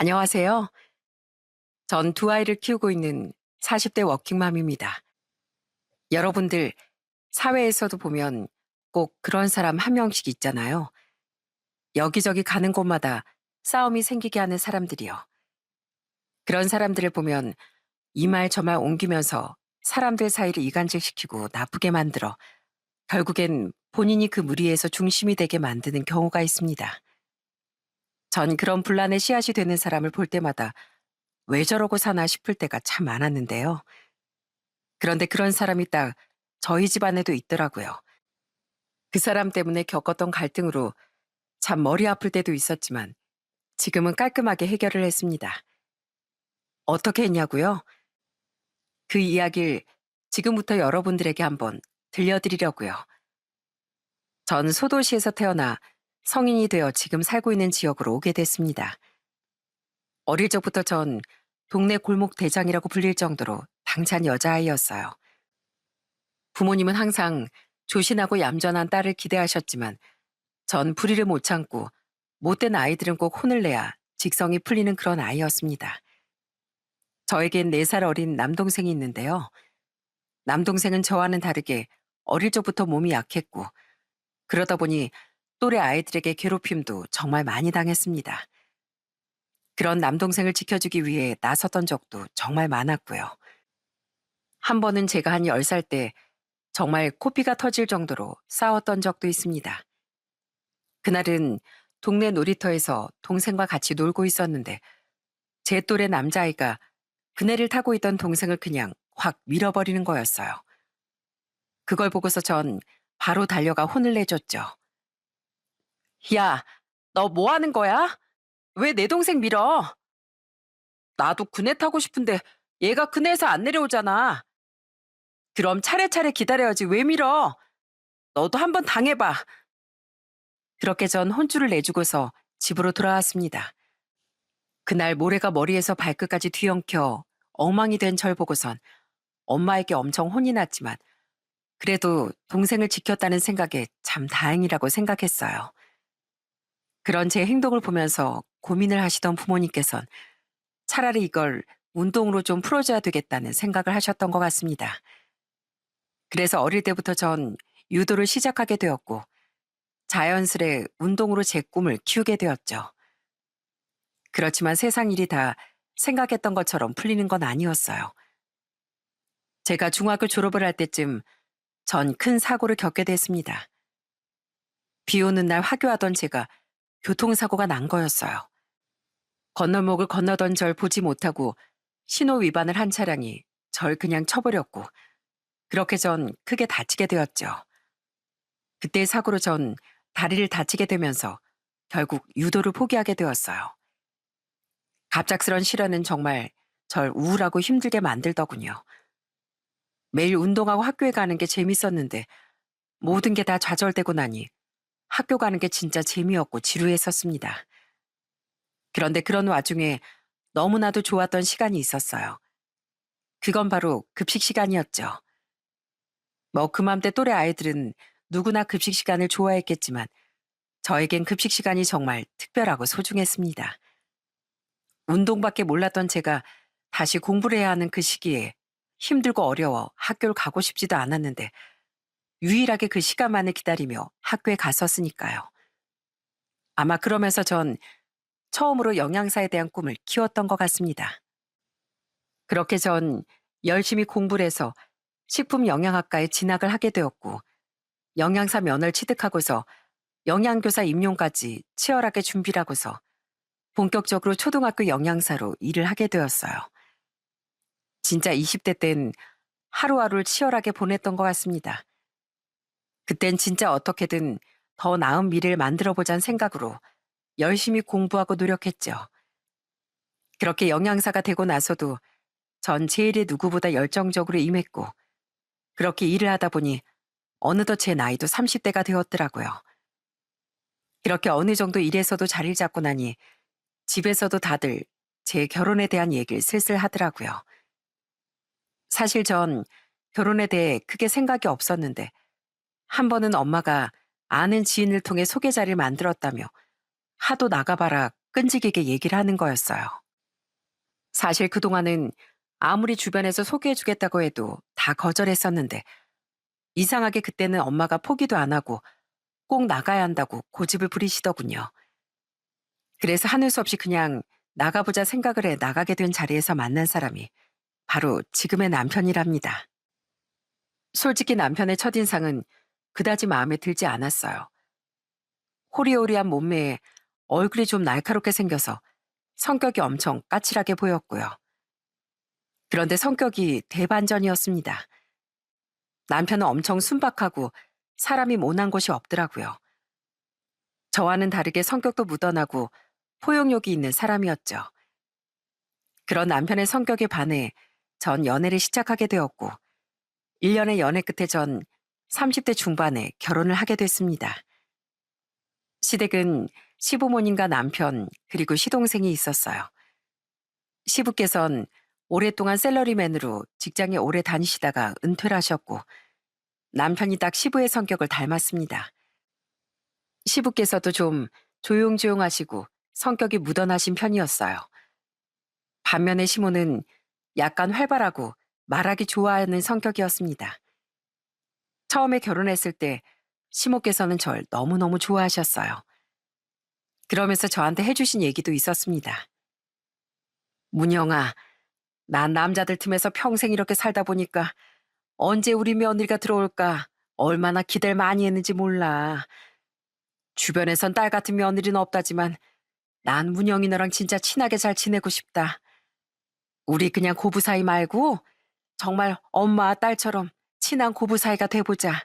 안녕하세요. 전 두 아이를 키우고 있는 40대 워킹맘입니다. 여러분들 사회에서도 보면 꼭 그런 사람 한 명씩 있잖아요. 여기저기 가는 곳마다 싸움이 생기게 하는 사람들이요. 그런 사람들을 보면 이 말 저 말 옮기면서 사람들 사이를 이간질시키고 나쁘게 만들어 결국엔 본인이 그 무리에서 중심이 되게 만드는 경우가 있습니다. 전 그런 분란의 씨앗이 되는 사람을 볼 때마다 왜 저러고 사나 싶을 때가 참 많았는데요. 그런데 그런 사람이 딱 저희 집안에도 있더라고요. 그 사람 때문에 겪었던 갈등으로 참 머리 아플 때도 있었지만 지금은 깔끔하게 해결을 했습니다. 어떻게 했냐고요? 그 이야기를 지금부터 여러분들에게 한번 들려드리려고요. 전 소도시에서 태어나 성인이 되어 지금 살고 있는 지역으로 오게 됐습니다. 어릴 적부터 전 동네 골목 대장이라고 불릴 정도로 당찬 여자아이였어요. 부모님은 항상 조신하고 얌전한 딸을 기대하셨지만 전 불의를 못 참고 못된 아이들은 꼭 혼을 내야 직성이 풀리는 그런 아이였습니다. 저에겐 4살 어린 남동생이 있는데요. 남동생은 저와는 다르게 어릴 적부터 몸이 약했고 그러다 보니 또래 아이들에게 괴롭힘도 정말 많이 당했습니다. 그런 남동생을 지켜주기 위해 나섰던 적도 정말 많았고요. 한 번은 제가 한 10살 때 정말 코피가 터질 정도로 싸웠던 적도 있습니다. 그날은 동네 놀이터에서 동생과 같이 놀고 있었는데 제 또래 남자아이가 그네를 타고 있던 동생을 그냥 확 밀어버리는 거였어요. 그걸 보고서 전 바로 달려가 혼을 내줬죠. 야, 너 뭐 하는 거야? 왜 내 동생 밀어? 나도 그네 타고 싶은데 얘가 그네에서 안 내려오잖아. 그럼 차례차례 기다려야지 왜 밀어? 너도 한번 당해봐. 그렇게 전 혼쭐을 내주고서 집으로 돌아왔습니다. 그날 모래가 머리에서 발끝까지 뒤엉켜 엉망이 된 절 보고선 엄마에게 엄청 혼이 났지만 그래도 동생을 지켰다는 생각에 참 다행이라고 생각했어요. 그런 제 행동을 보면서 고민을 하시던 부모님께선 차라리 이걸 운동으로 좀 풀어줘야 되겠다는 생각을 하셨던 것 같습니다. 그래서 어릴 때부터 전 유도를 시작하게 되었고 자연스레 운동으로 제 꿈을 키우게 되었죠. 그렇지만 세상 일이 다 생각했던 것처럼 풀리는 건 아니었어요. 제가 중학교 졸업을 할 때쯤 전 큰 사고를 겪게 됐습니다. 비 오는 날 하교하던 제가 교통사고가 난 거였어요. 건널목을 건너던 절 보지 못하고 신호 위반을 한 차량이 절 그냥 쳐버렸고 그렇게 전 크게 다치게 되었죠. 그때 사고로 전 다리를 다치게 되면서 결국 유도를 포기하게 되었어요. 갑작스런 실현은 정말 절 우울하고 힘들게 만들더군요. 매일 운동하고 학교에 가는 게 재밌었는데 모든 게 다 좌절되고 나니 학교 가는 게 진짜 재미없고 지루했었습니다. 그런데 그런 와중에 너무나도 좋았던 시간이 있었어요. 그건 바로 급식 시간이었죠. 뭐 그맘때 또래 아이들은 누구나 급식 시간을 좋아했겠지만 저에겐 급식 시간이 정말 특별하고 소중했습니다. 운동밖에 몰랐던 제가 다시 공부를 해야 하는 그 시기에 힘들고 어려워 학교를 가고 싶지도 않았는데 유일하게 그 시간만을 기다리며 학교에 갔었으니까요. 아마 그러면서 전 처음으로 영양사에 대한 꿈을 키웠던 것 같습니다. 그렇게 전 열심히 공부를 해서 식품영양학과에 진학을 하게 되었고 영양사 면허를 취득하고서 영양교사 임용까지 치열하게 준비를 하고서 본격적으로 초등학교 영양사로 일을 하게 되었어요. 진짜 20대 땐 하루하루를 치열하게 보냈던 것 같습니다. 그땐 진짜 어떻게든 더 나은 미래를 만들어보자는 생각으로 열심히 공부하고 노력했죠. 그렇게 영양사가 되고 나서도 전 제 일에 누구보다 열정적으로 임했고 그렇게 일을 하다 보니 어느덧 제 나이도 30대가 되었더라고요. 이렇게 어느 정도 일에서도 자리를 잡고 나니 집에서도 다들 제 결혼에 대한 얘기를 슬슬 하더라고요. 사실 전 결혼에 대해 크게 생각이 없었는데 한 번은 엄마가 아는 지인을 통해 소개 자리를 만들었다며 하도 나가봐라 끈질기게 얘기를 하는 거였어요. 사실 그동안은 아무리 주변에서 소개해주겠다고 해도 다 거절했었는데 이상하게 그때는 엄마가 포기도 안 하고 꼭 나가야 한다고 고집을 부리시더군요. 그래서 하는 수 없이 그냥 나가보자 생각을 해 나가게 된 자리에서 만난 사람이 바로 지금의 남편이랍니다. 솔직히 남편의 첫인상은 그다지 마음에 들지 않았어요. 호리호리한 몸매에 얼굴이 좀 날카롭게 생겨서 성격이 엄청 까칠하게 보였고요. 그런데 성격이 대반전이었습니다. 남편은 엄청 순박하고 사람이 모난 곳이 없더라고요. 저와는 다르게 성격도 묻어나고 포용력이 있는 사람이었죠. 그런 남편의 성격에 반해 전 연애를 시작하게 되었고 1년의 연애 끝에 전 30대 중반에 결혼을 하게 됐습니다. 시댁은 시부모님과 남편 그리고 시동생이 있었어요. 시부께선 오랫동안 샐러리맨으로 직장에 오래 다니시다가 은퇴를 하셨고 남편이 딱 시부의 성격을 닮았습니다. 시부께서도 좀 조용조용하시고 성격이 묻어나신 편이었어요. 반면에 시모는 약간 활발하고 말하기 좋아하는 성격이었습니다. 처음에 결혼했을 때 시모께서는 절 너무너무 좋아하셨어요. 그러면서 저한테 해주신 얘기도 있었습니다. 문영아, 난 남자들 틈에서 평생 이렇게 살다 보니까 언제 우리 며느리가 들어올까 얼마나 기대를 많이 했는지 몰라. 주변에선 딸 같은 며느리는 없다지만 난 문영이 너랑 진짜 친하게 잘 지내고 싶다. 우리 그냥 고부 사이 말고 정말 엄마와 딸처럼 친한 고부 사이가 돼보자.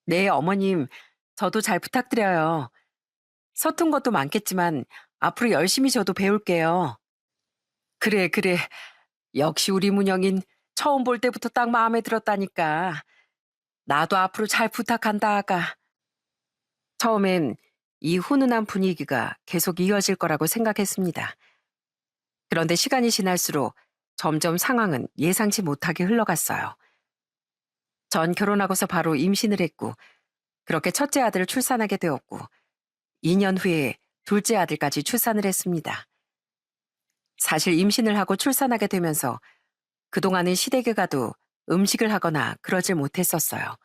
네, 어머님, 저도 잘 부탁드려요. 서툰 것도 많겠지만 앞으로 열심히 저도 배울게요. 그래, 그래. 역시 우리 문영인 처음 볼 때부터 딱 마음에 들었다니까. 나도 앞으로 잘 부탁한다, 아가. 처음엔 이 훈훈한 분위기가 계속 이어질 거라고 생각했습니다. 그런데 시간이 지날수록 점점 상황은 예상치 못하게 흘러갔어요. 전 결혼하고서 바로 임신을 했고, 그렇게 첫째 아들을 출산하게 되었고, 2년 후에 둘째 아들까지 출산을 했습니다. 사실 임신을 하고 출산하게 되면서 그동안은 시댁에 가도 음식을 하거나 그러질 못했었어요.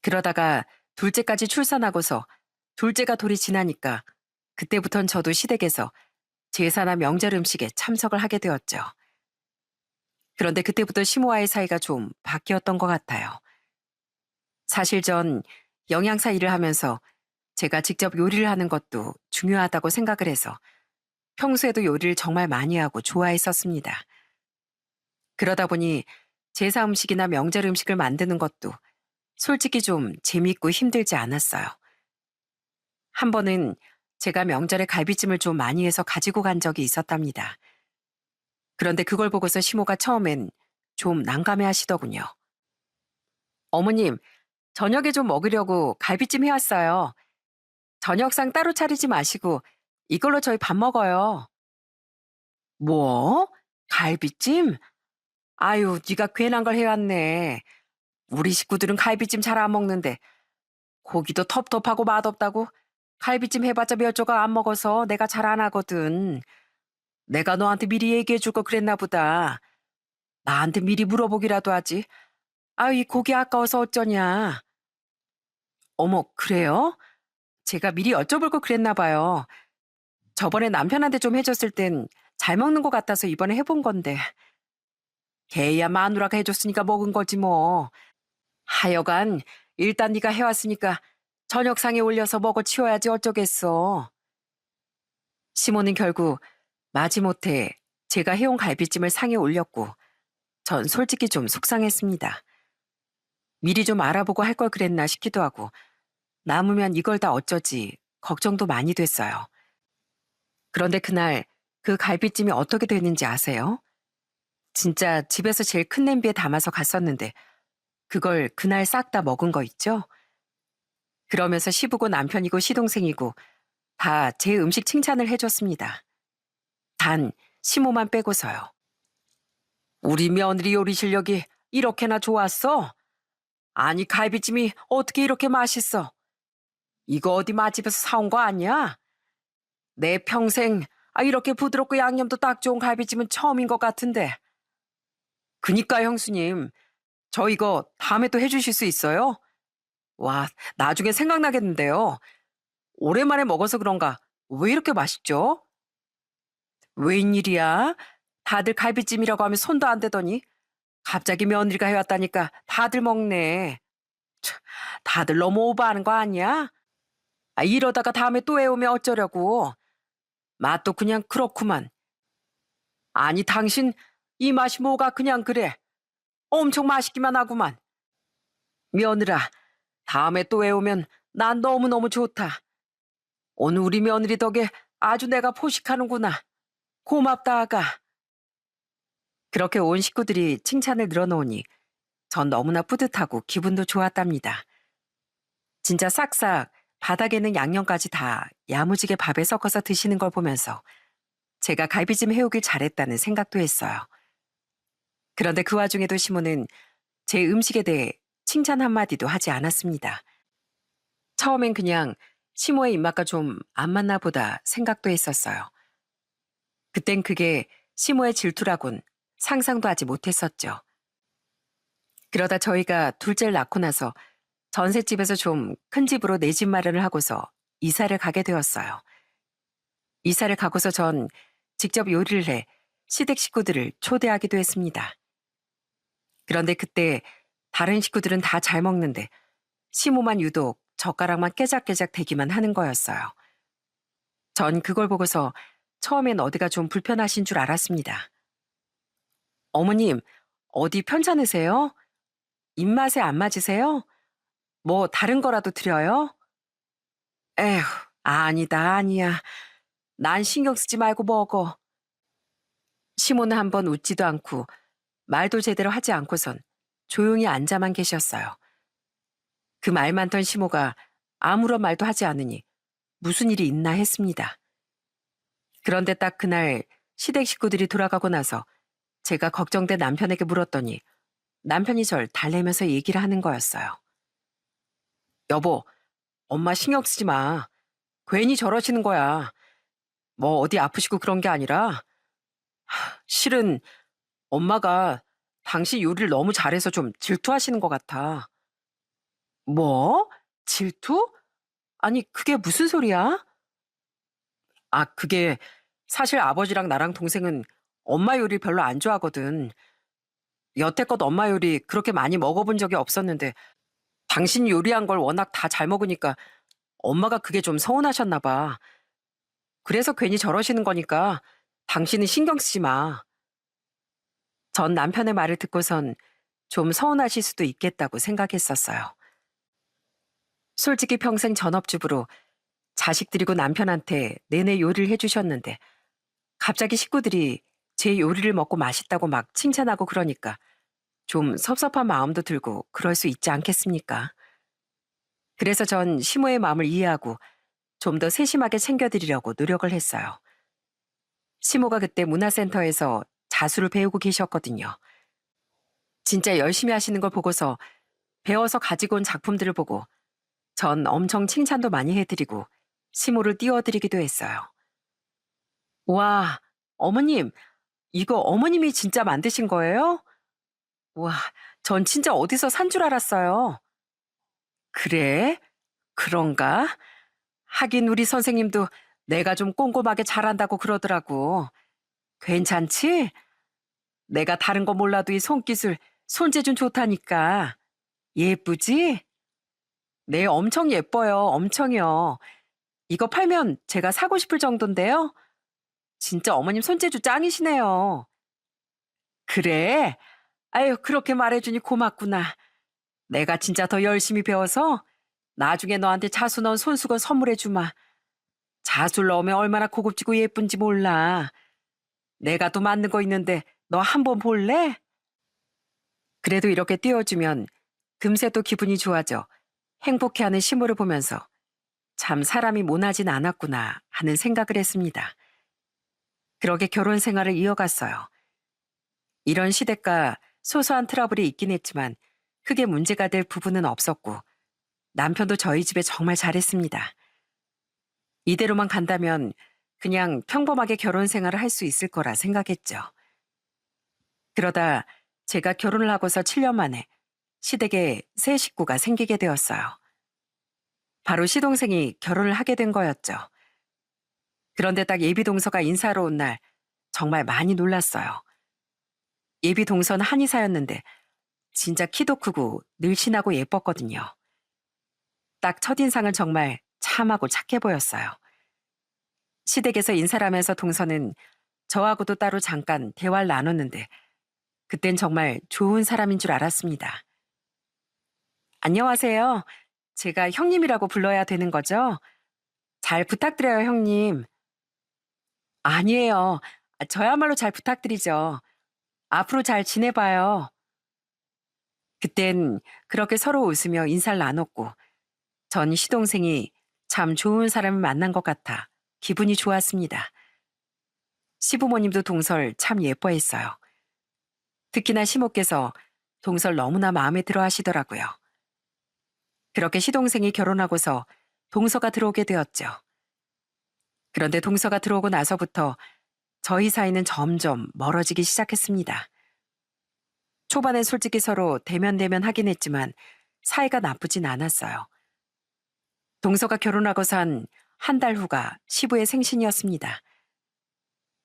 그러다가 둘째까지 출산하고서 둘째가 돌이 지나니까 그때부턴 저도 시댁에서 제사나 명절 음식에 참석을 하게 되었죠. 그런데 그때부터 시모와의 사이가 좀 바뀌었던 것 같아요. 사실 전 영양사 일을 하면서 제가 직접 요리를 하는 것도 중요하다고 생각을 해서 평소에도 요리를 정말 많이 하고 좋아했었습니다. 그러다 보니 제사 음식이나 명절 음식을 만드는 것도 솔직히 좀 재미있고 힘들지 않았어요. 한 번은 제가 명절에 갈비찜을 좀 많이 해서 가지고 간 적이 있었답니다. 그런데 그걸 보고서 시모가 처음엔 좀 난감해 하시더군요. 어머님, 저녁에 좀 먹으려고 갈비찜 해왔어요. 저녁상 따로 차리지 마시고 이걸로 저희 밥 먹어요. 뭐? 갈비찜? 아유, 네가 괜한 걸 해왔네. 우리 식구들은 갈비찜 잘 안 먹는데 고기도 텁텁하고 맛없다고 갈비찜 해봤자 몇 조각 안 먹어서 내가 잘 안 하거든. 내가 너한테 미리 얘기해 줄 거 그랬나 보다. 나한테 미리 물어보기라도 하지. 아, 이 고기 아까워서 어쩌냐. 어머, 그래요? 제가 미리 여쭤볼 거 그랬나 봐요. 저번에 남편한테 좀 해줬을 땐 잘 먹는 것 같아서 이번에 해본 건데. 걔야 마누라가 해줬으니까 먹은 거지 뭐. 하여간 일단 네가 해왔으니까 저녁상에 올려서 먹어 치워야지 어쩌겠어. 시모는 결국 마지못해 제가 해온 갈비찜을 상에 올렸고 전 솔직히 좀 속상했습니다. 미리 좀 알아보고 할 걸 그랬나 싶기도 하고 남으면 이걸 다 어쩌지 걱정도 많이 됐어요. 그런데 그날 그 갈비찜이 어떻게 됐는지 아세요? 진짜 집에서 제일 큰 냄비에 담아서 갔었는데 그걸 그날 싹 다 먹은 거 있죠? 그러면서 시부고 남편이고 시동생이고 다 제 음식 칭찬을 해줬습니다. 단 시모만 빼고서요. 우리 며느리 요리 실력이 이렇게나 좋았어? 아니 갈비찜이 어떻게 이렇게 맛있어? 이거 어디 맛집에서 사온 거 아니야? 내 평생 이렇게 부드럽고 양념도 딱 좋은 갈비찜은 처음인 것 같은데. 그니까 형수님, 저 이거 다음에 또 해주실 수 있어요? 와, 나중에 생각나겠는데요. 오랜만에 먹어서 그런가 왜 이렇게 맛있죠? 웬일이야? 다들 갈비찜이라고 하면 손도 안 대더니 갑자기 며느리가 해왔다니까 다들 먹네. 참, 다들 너무 오버하는 거 아니야? 이러다가 다음에 또 해오면 어쩌려고. 맛도 그냥 그렇구만. 아니 당신 이 맛이 뭐가 그냥 그래. 엄청 맛있기만 하구만. 며느라, 다음에 또 해오면 난 너무너무 좋다. 오늘 우리 며느리 덕에 아주 내가 포식하는구나. 고맙다 아가. 그렇게 온 식구들이 칭찬을 늘어놓으니 전 너무나 뿌듯하고 기분도 좋았답니다. 진짜 싹싹 바닥에는 양념까지 다 야무지게 밥에 섞어서 드시는 걸 보면서 제가 갈비찜 해오길 잘했다는 생각도 했어요. 그런데 그 와중에도 시모는 제 음식에 대해 칭찬 한마디도 하지 않았습니다. 처음엔 그냥 시모의 입맛과 좀 안 맞나 보다 생각도 했었어요. 그땐 그게 시모의 질투라곤 상상도 하지 못했었죠. 그러다 저희가 둘째를 낳고 나서 전셋집에서 좀 큰 집으로 내 집 마련을 하고서 이사를 가게 되었어요. 이사를 가고서 전 직접 요리를 해 시댁 식구들을 초대하기도 했습니다. 그런데 그때 다른 식구들은 다 잘 먹는데 시모만 유독 젓가락만 깨작깨작 대기만 하는 거였어요. 전 그걸 보고서 처음엔 어디가 좀 불편하신 줄 알았습니다. 어머님, 어디 편찮으세요? 입맛에 안 맞으세요? 뭐 다른 거라도 드려요? 에휴, 아니다, 아니야. 난 신경 쓰지 말고 먹어. 시모는 한번 웃지도 않고 말도 제대로 하지 않고선 조용히 앉아만 계셨어요. 그 말 많던 시모가 아무런 말도 하지 않으니 무슨 일이 있나 했습니다. 그런데 딱 그날 시댁 식구들이 돌아가고 나서 제가 걱정돼 남편에게 물었더니 남편이 절 달래면서 얘기를 하는 거였어요. 여보, 엄마 신경 쓰지 마. 괜히 저러시는 거야. 뭐 어디 아프시고 그런 게 아니라 실은 엄마가 당신 요리를 너무 잘해서 좀 질투하시는 것 같아. 뭐? 질투? 아니, 그게 무슨 소리야? 그게 사실 아버지랑 나랑 동생은 엄마 요리 별로 안 좋아하거든. 여태껏 엄마 요리 그렇게 많이 먹어본 적이 없었는데 당신 요리한 걸 워낙 다 잘 먹으니까 엄마가 그게 좀 서운하셨나 봐. 그래서 괜히 저러시는 거니까 당신은 신경 쓰지 마. 전 남편의 말을 듣고선 좀 서운하실 수도 있겠다고 생각했었어요. 솔직히 평생 전업주부로 자식들이고 남편한테 내내 요리를 해주셨는데 갑자기 식구들이 제 요리를 먹고 맛있다고 막 칭찬하고 그러니까 좀 섭섭한 마음도 들고 그럴 수 있지 않겠습니까? 그래서 전 시모의 마음을 이해하고 좀 더 세심하게 챙겨드리려고 노력을 했어요. 시모가 그때 문화센터에서 자수를 배우고 계셨거든요. 진짜 열심히 하시는 걸 보고서 배워서 가지고 온 작품들을 보고 전 엄청 칭찬도 많이 해드리고 시모를 띄워드리기도 했어요. 와, 어머님, 이거 어머님이 진짜 만드신 거예요? 와, 전 진짜 어디서 산 줄 알았어요. 그래? 그런가? 하긴 우리 선생님도 내가 좀 꼼꼼하게 잘한다고 그러더라고. 괜찮지? 내가 다른 거 몰라도 이 손기술, 손재준 좋다니까. 예쁘지? 네, 엄청 예뻐요. 엄청요. 이거 팔면 제가 사고 싶을 정도인데요. 진짜 어머님 손재주 짱이시네요. 그래? 아유, 그렇게 말해주니 고맙구나. 내가 진짜 더 열심히 배워서 나중에 너한테 자수 넣은 손수건 선물해주마. 자수를 넣으면 얼마나 고급지고 예쁜지 몰라. 내가 또 만든 거 있는데 너 한번 볼래? 그래도 이렇게 띄워주면 금세 또 기분이 좋아져 행복해하는 시모를 보면서 참 사람이 모나진 않았구나 하는 생각을 했습니다. 그러게 결혼 생활을 이어갔어요. 이런 시댁과 소소한 트러블이 있긴 했지만 크게 문제가 될 부분은 없었고 남편도 저희 집에 정말 잘했습니다. 이대로만 간다면 그냥 평범하게 결혼 생활을 할 수 있을 거라 생각했죠. 그러다 제가 결혼을 하고서 7년 만에 시댁에 새 식구가 생기게 되었어요. 바로 시동생이 결혼을 하게 된 거였죠. 그런데 딱 예비 동서가 인사하러 온 날 정말 많이 놀랐어요. 예비 동서는 한의사였는데 진짜 키도 크고 늘씬하고 예뻤거든요. 딱 첫인상은 정말 참하고 착해 보였어요. 시댁에서 인사를 하면서 동서는 저하고도 따로 잠깐 대화를 나눴는데 그땐 정말 좋은 사람인 줄 알았습니다. 안녕하세요. 제가 형님이라고 불러야 되는 거죠? 잘 부탁드려요, 형님. 아니에요. 저야말로 잘 부탁드리죠. 앞으로 잘 지내봐요. 그땐 그렇게 서로 웃으며 인사를 나눴고 전 시동생이 참 좋은 사람을 만난 것 같아 기분이 좋았습니다. 시부모님도 동설 참 예뻐했어요. 특히나 시모께서 동설 너무나 마음에 들어 하시더라고요. 그렇게 시동생이 결혼하고서 동서가 들어오게 되었죠. 그런데 동서가 들어오고 나서부터 저희 사이는 점점 멀어지기 시작했습니다. 초반엔 솔직히 서로 대면대면 하긴 했지만 사이가 나쁘진 않았어요. 동서가 결혼하고서 한 달 후가 시부의 생신이었습니다.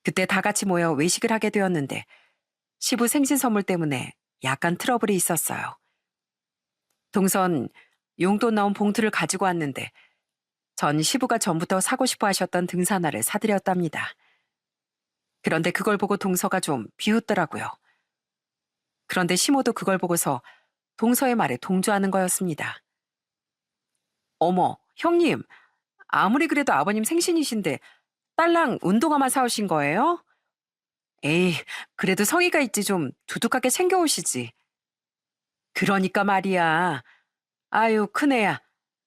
그때 다 같이 모여 외식을 하게 되었는데 시부 생신 선물 때문에 약간 트러블이 있었어요. 동선 용돈 넣은 봉투를 가지고 왔는데 전 시부가 전부터 사고 싶어 하셨던 등산화를 사드렸답니다. 그런데 그걸 보고 동서가 좀 비웃더라고요. 그런데 시모도 그걸 보고서 동서의 말에 동조하는 거였습니다. 어머, 형님, 아무리 그래도 아버님 생신이신데 딸랑 운동화만 사오신 거예요? 에이, 그래도 성의가 있지 좀 두둑하게 챙겨오시지. 그러니까 말이야. 아유, 큰애야.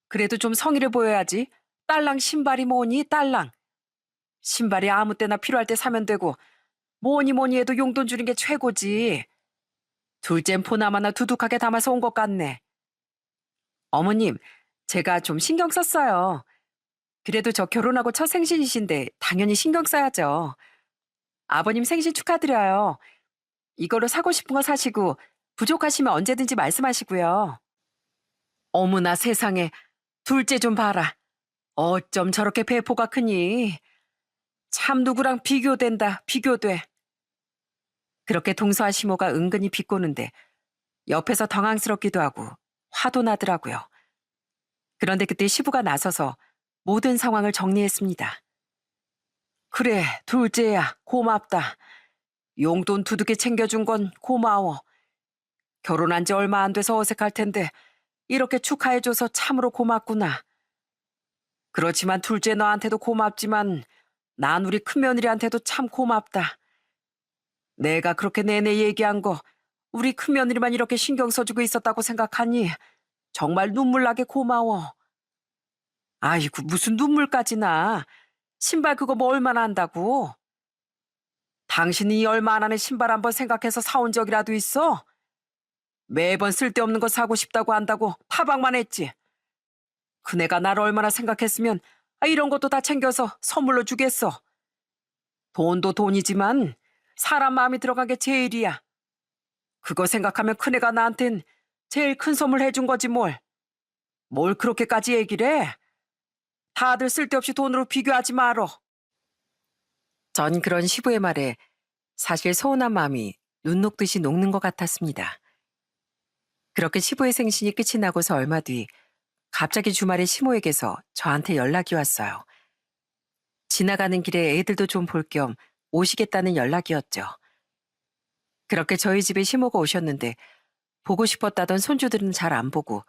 그래도 좀 성의를 보여야지. 딸랑 신발이 뭐니, 딸랑. 신발이 아무 때나 필요할 때 사면 되고 뭐니 뭐니 해도 용돈 주는 게 최고지. 둘째는 보나마나 두둑하게 담아서 온 것 같네. 어머님, 제가 좀 신경 썼어요. 그래도 저 결혼하고 첫 생신이신데 당연히 신경 써야죠. 아버님 생신 축하드려요. 이거로 사고 싶은 거 사시고 부족하시면 언제든지 말씀하시고요. 어머나 세상에, 둘째 좀 봐라. 어쩜 저렇게 배포가 크니. 참 누구랑 비교된다, 비교돼. 그렇게 동서와 시모가 은근히 비꼬는데 옆에서 당황스럽기도 하고 화도 나더라고요. 그런데 그때 시부가 나서서 모든 상황을 정리했습니다. 그래, 둘째야, 고맙다. 용돈 두둑이 챙겨준 건 고마워. 결혼한 지 얼마 안 돼서 어색할 텐데 이렇게 축하해줘서 참으로 고맙구나. 그렇지만 둘째 너한테도 고맙지만 난 우리 큰며느리한테도 참 고맙다. 내가 그렇게 내내 얘기한 거 우리 큰며느리만 이렇게 신경 써주고 있었다고 생각하니 정말 눈물 나게 고마워. 아이고 무슨 눈물까지 나. 신발 그거 뭐 얼마나 한다고. 당신이 얼마 안 하는 신발 한번 생각해서 사온 적이라도 있어? 매번 쓸데없는 거 사고 싶다고 한다고 타박만 했지. 그네가 나를 얼마나 생각했으면 이런 것도 다 챙겨서 선물로 주겠어. 돈도 돈이지만 사람 마음이 들어간 게 제일이야. 그거 생각하면 큰애가 나한텐 제일 큰 선물 해준 거지 뭘. 뭘 그렇게까지 얘기를 해. 다들 쓸데없이 돈으로 비교하지 말어. 전 그런 시부의 말에 사실 서운한 마음이 눈 녹듯이 녹는 것 같았습니다. 그렇게 시부의 생신이 끝이 나고서 얼마 뒤 갑자기 주말에 시모에게서 저한테 연락이 왔어요. 지나가는 길에 애들도 좀 볼 겸 오시겠다는 연락이었죠. 그렇게 저희 집에 시모가 오셨는데 보고 싶었다던 손주들은 잘 안 보고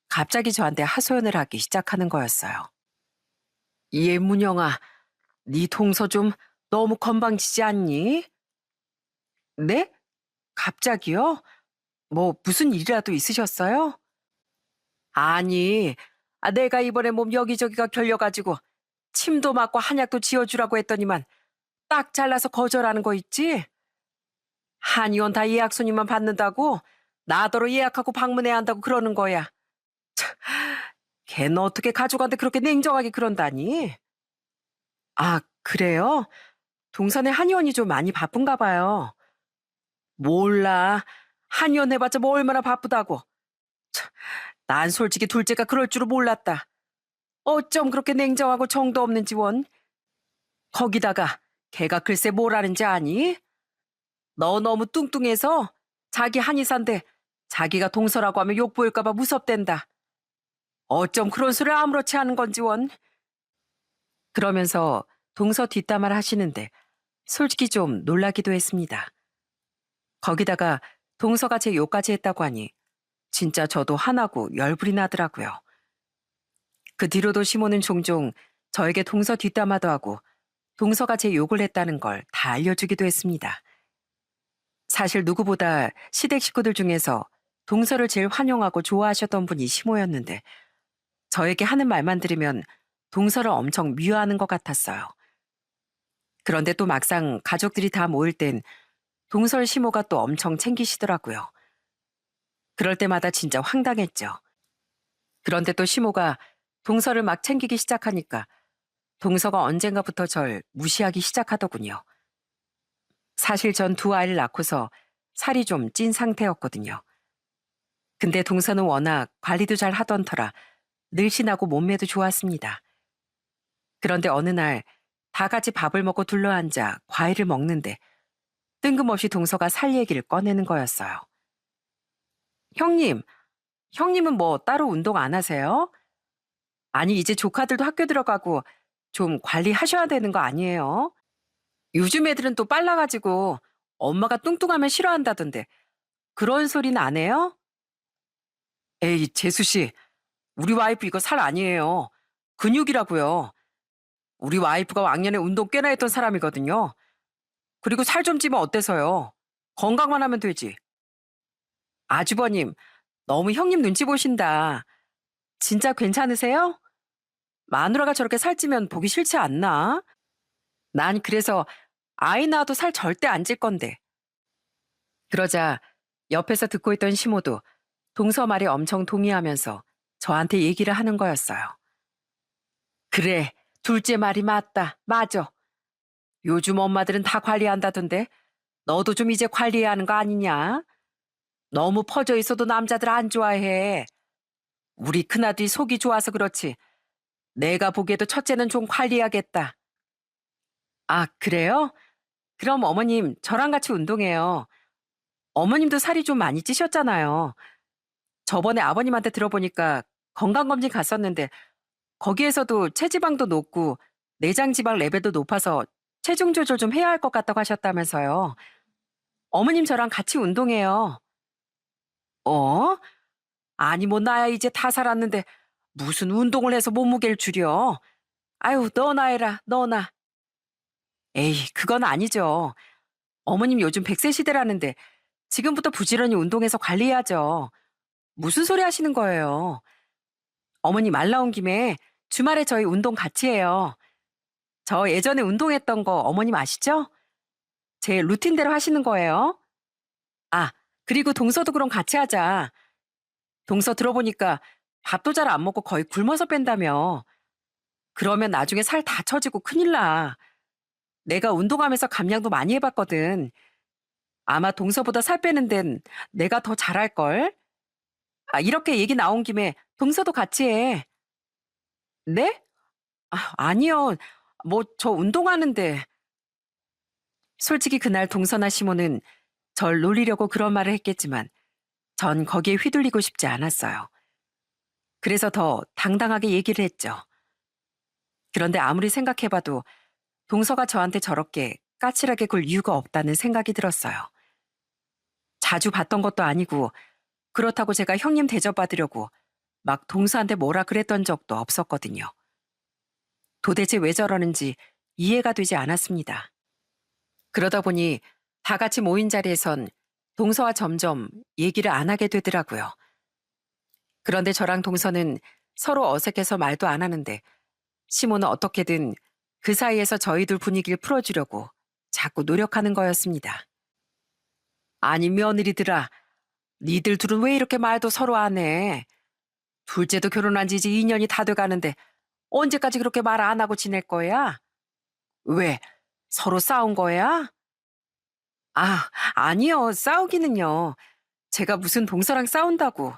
갑자기 저한테 하소연을 하기 시작하는 거였어요. 얘 문영아, 네 동서 좀 너무 건방지지 않니? 네? 갑자기요? 뭐 무슨 일이라도 있으셨어요? 아니, 내가 이번에 몸 여기저기가 결려가지고 침도 맞고 한약도 지어주라고 했더니만 딱 잘라서 거절하는 거 있지? 한의원 다 예약 손님만 받는다고 나더러 예약하고 방문해야 한다고 그러는 거야. 걔는 어떻게 가족한테 그렇게 냉정하게 그런다니? 아, 그래요? 동선에 한의원이 좀 많이 바쁜가 봐요. 몰라. 한의원 해봤자 뭐 얼마나 바쁘다고. 난 솔직히 둘째가 그럴 줄은 몰랐다. 어쩜 그렇게 냉정하고 정도 없는 지원. 거기다가 걔가 글쎄 뭘 하는지 아니? 너 너무 뚱뚱해서 자기 한의사인데 자기가 동서라고 하면 욕보일까봐 무섭댄다. 어쩜 그런 소리를 아무렇지 않은 건지 원. 그러면서 동서 뒷담화를 하시는데 솔직히 좀 놀라기도 했습니다. 거기다가 동서가 제 욕까지 했다고 하니 진짜 저도 화나고 열불이 나더라고요. 그 뒤로도 시모는 종종 저에게 동서 뒷담화도 하고 동서가 제 욕을 했다는 걸 다 알려주기도 했습니다. 사실 누구보다 시댁 식구들 중에서 동서를 제일 환영하고 좋아하셨던 분이 시모였는데 저에게 하는 말만 들으면 동서를 엄청 미워하는 것 같았어요. 그런데 또 막상 가족들이 다 모일 땐 동설 시모가 또 엄청 챙기시더라고요. 그럴 때마다 진짜 황당했죠. 그런데 또 시모가 동서를 막 챙기기 시작하니까 동서가 언젠가부터 절 무시하기 시작하더군요. 사실 전 두 아이를 낳고서 살이 좀 찐 상태였거든요. 근데 동서는 워낙 관리도 잘 하던 터라 늘씬하고 몸매도 좋았습니다. 그런데 어느 날 다 같이 밥을 먹고 둘러앉아 과일을 먹는데 뜬금없이 동서가 살 얘기를 꺼내는 거였어요. 형님, 형님은 뭐 따로 운동 안 하세요? 아니, 이제 조카들도 학교 들어가고 좀 관리하셔야 되는 거 아니에요? 요즘 애들은 또 빨라가지고 엄마가 뚱뚱하면 싫어한다던데 그런 소리는 안 해요? 에이, 재수 씨, 우리 와이프 이거 살 아니에요. 근육이라고요. 우리 와이프가 왕년에 운동 꽤나 했던 사람이거든요. 그리고 살 좀 찌면 어때서요? 건강만 하면 되지. 아주버님, 너무 형님 눈치 보신다. 진짜 괜찮으세요? 마누라가 저렇게 살찌면 보기 싫지 않나? 난 그래서 아이 낳아도 살 절대 안 찔 건데. 그러자 옆에서 듣고 있던 시모도 동서 말에 엄청 동의하면서 저한테 얘기를 하는 거였어요. 그래, 둘째 말이 맞다. 맞아. 요즘 엄마들은 다 관리한다던데 너도 좀 이제 관리해야 하는 거 아니냐? 너무 퍼져 있어도 남자들 안 좋아해. 우리 큰아들이 속이 좋아서 그렇지. 내가 보기에도 첫째는 좀 관리해야겠다. 아, 그래요? 그럼 어머님 저랑 같이 운동해요. 어머님도 살이 좀 많이 찌셨잖아요. 저번에 아버님한테 들어보니까 건강검진 갔었는데 거기에서도 체지방도 높고 내장지방 레벨도 높아서 체중 조절 좀 해야 할 것 같다고 하셨다면서요. 어머님 저랑 같이 운동해요. 어? 아니 뭐 나야 이제 다 살았는데 무슨 운동을 해서 몸무게를 줄여. 아유 너나 해라 너나. 에이 그건 아니죠. 어머님 요즘 100세 시대라는데 지금부터 부지런히 운동해서 관리해야죠. 무슨 소리 하시는 거예요. 어머니 말 나온 김에 주말에 저희 운동 같이 해요. 저 예전에 운동했던 거 어머님 아시죠? 제 루틴대로 하시는 거예요. 아, 그리고 동서도 그럼 같이 하자. 동서 들어보니까 밥도 잘 안 먹고 거의 굶어서 뺀다며. 그러면 나중에 살 다 처지고 큰일 나. 내가 운동하면서 감량도 많이 해봤거든. 아마 동서보다 살 빼는 데는 내가 더 잘할걸? 아, 이렇게 얘기 나온 김에 동서도 같이 해. 네? 아, 아니요. 뭐, 저 운동하는데. 솔직히 그날 동서나 시모는 절 놀리려고 그런 말을 했겠지만 전 거기에 휘둘리고 싶지 않았어요. 그래서 더 당당하게 얘기를 했죠. 그런데 아무리 생각해봐도 동서가 저한테 저렇게 까칠하게 굴 이유가 없다는 생각이 들었어요. 자주 봤던 것도 아니고 그렇다고 제가 형님 대접받으려고 막 동서한테 뭐라 그랬던 적도 없었거든요. 도대체 왜 저러는지 이해가 되지 않았습니다. 그러다 보니 다 같이 모인 자리에선 동서와 점점 얘기를 안 하게 되더라고요. 그런데 저랑 동서는 서로 어색해서 말도 안 하는데 시모는 어떻게든 그 사이에서 저희 둘 분위기를 풀어주려고 자꾸 노력하는 거였습니다. 아니 며느리들아, 니들 둘은 왜 이렇게 말도 서로 안 해? 둘째도 결혼한 지 이제 2년이 다 돼가는데 언제까지 그렇게 말 안 하고 지낼 거야? 왜? 서로 싸운 거야? 아, 아니요. 싸우기는요. 제가 무슨 동서랑 싸운다고.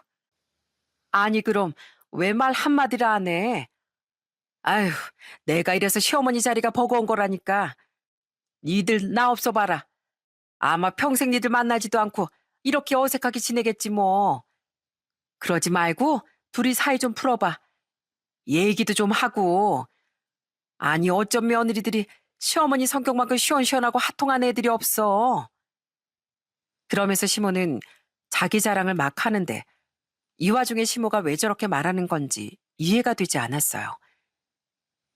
아니, 그럼 왜 말 한마디를 안 해? 아휴, 내가 이래서 시어머니 자리가 버거운 거라니까. 니들 나 없어 봐라. 아마 평생 니들 만나지도 않고 이렇게 어색하게 지내겠지 뭐. 그러지 말고 둘이 사이 좀 풀어봐. 얘기도 좀 하고. 아니, 어쩜 며느리들이 시어머니 성격만큼 시원시원하고 하통한 애들이 없어. 그러면서 시모는 자기 자랑을 막 하는데 이 와중에 시모가 왜 저렇게 말하는 건지 이해가 되지 않았어요.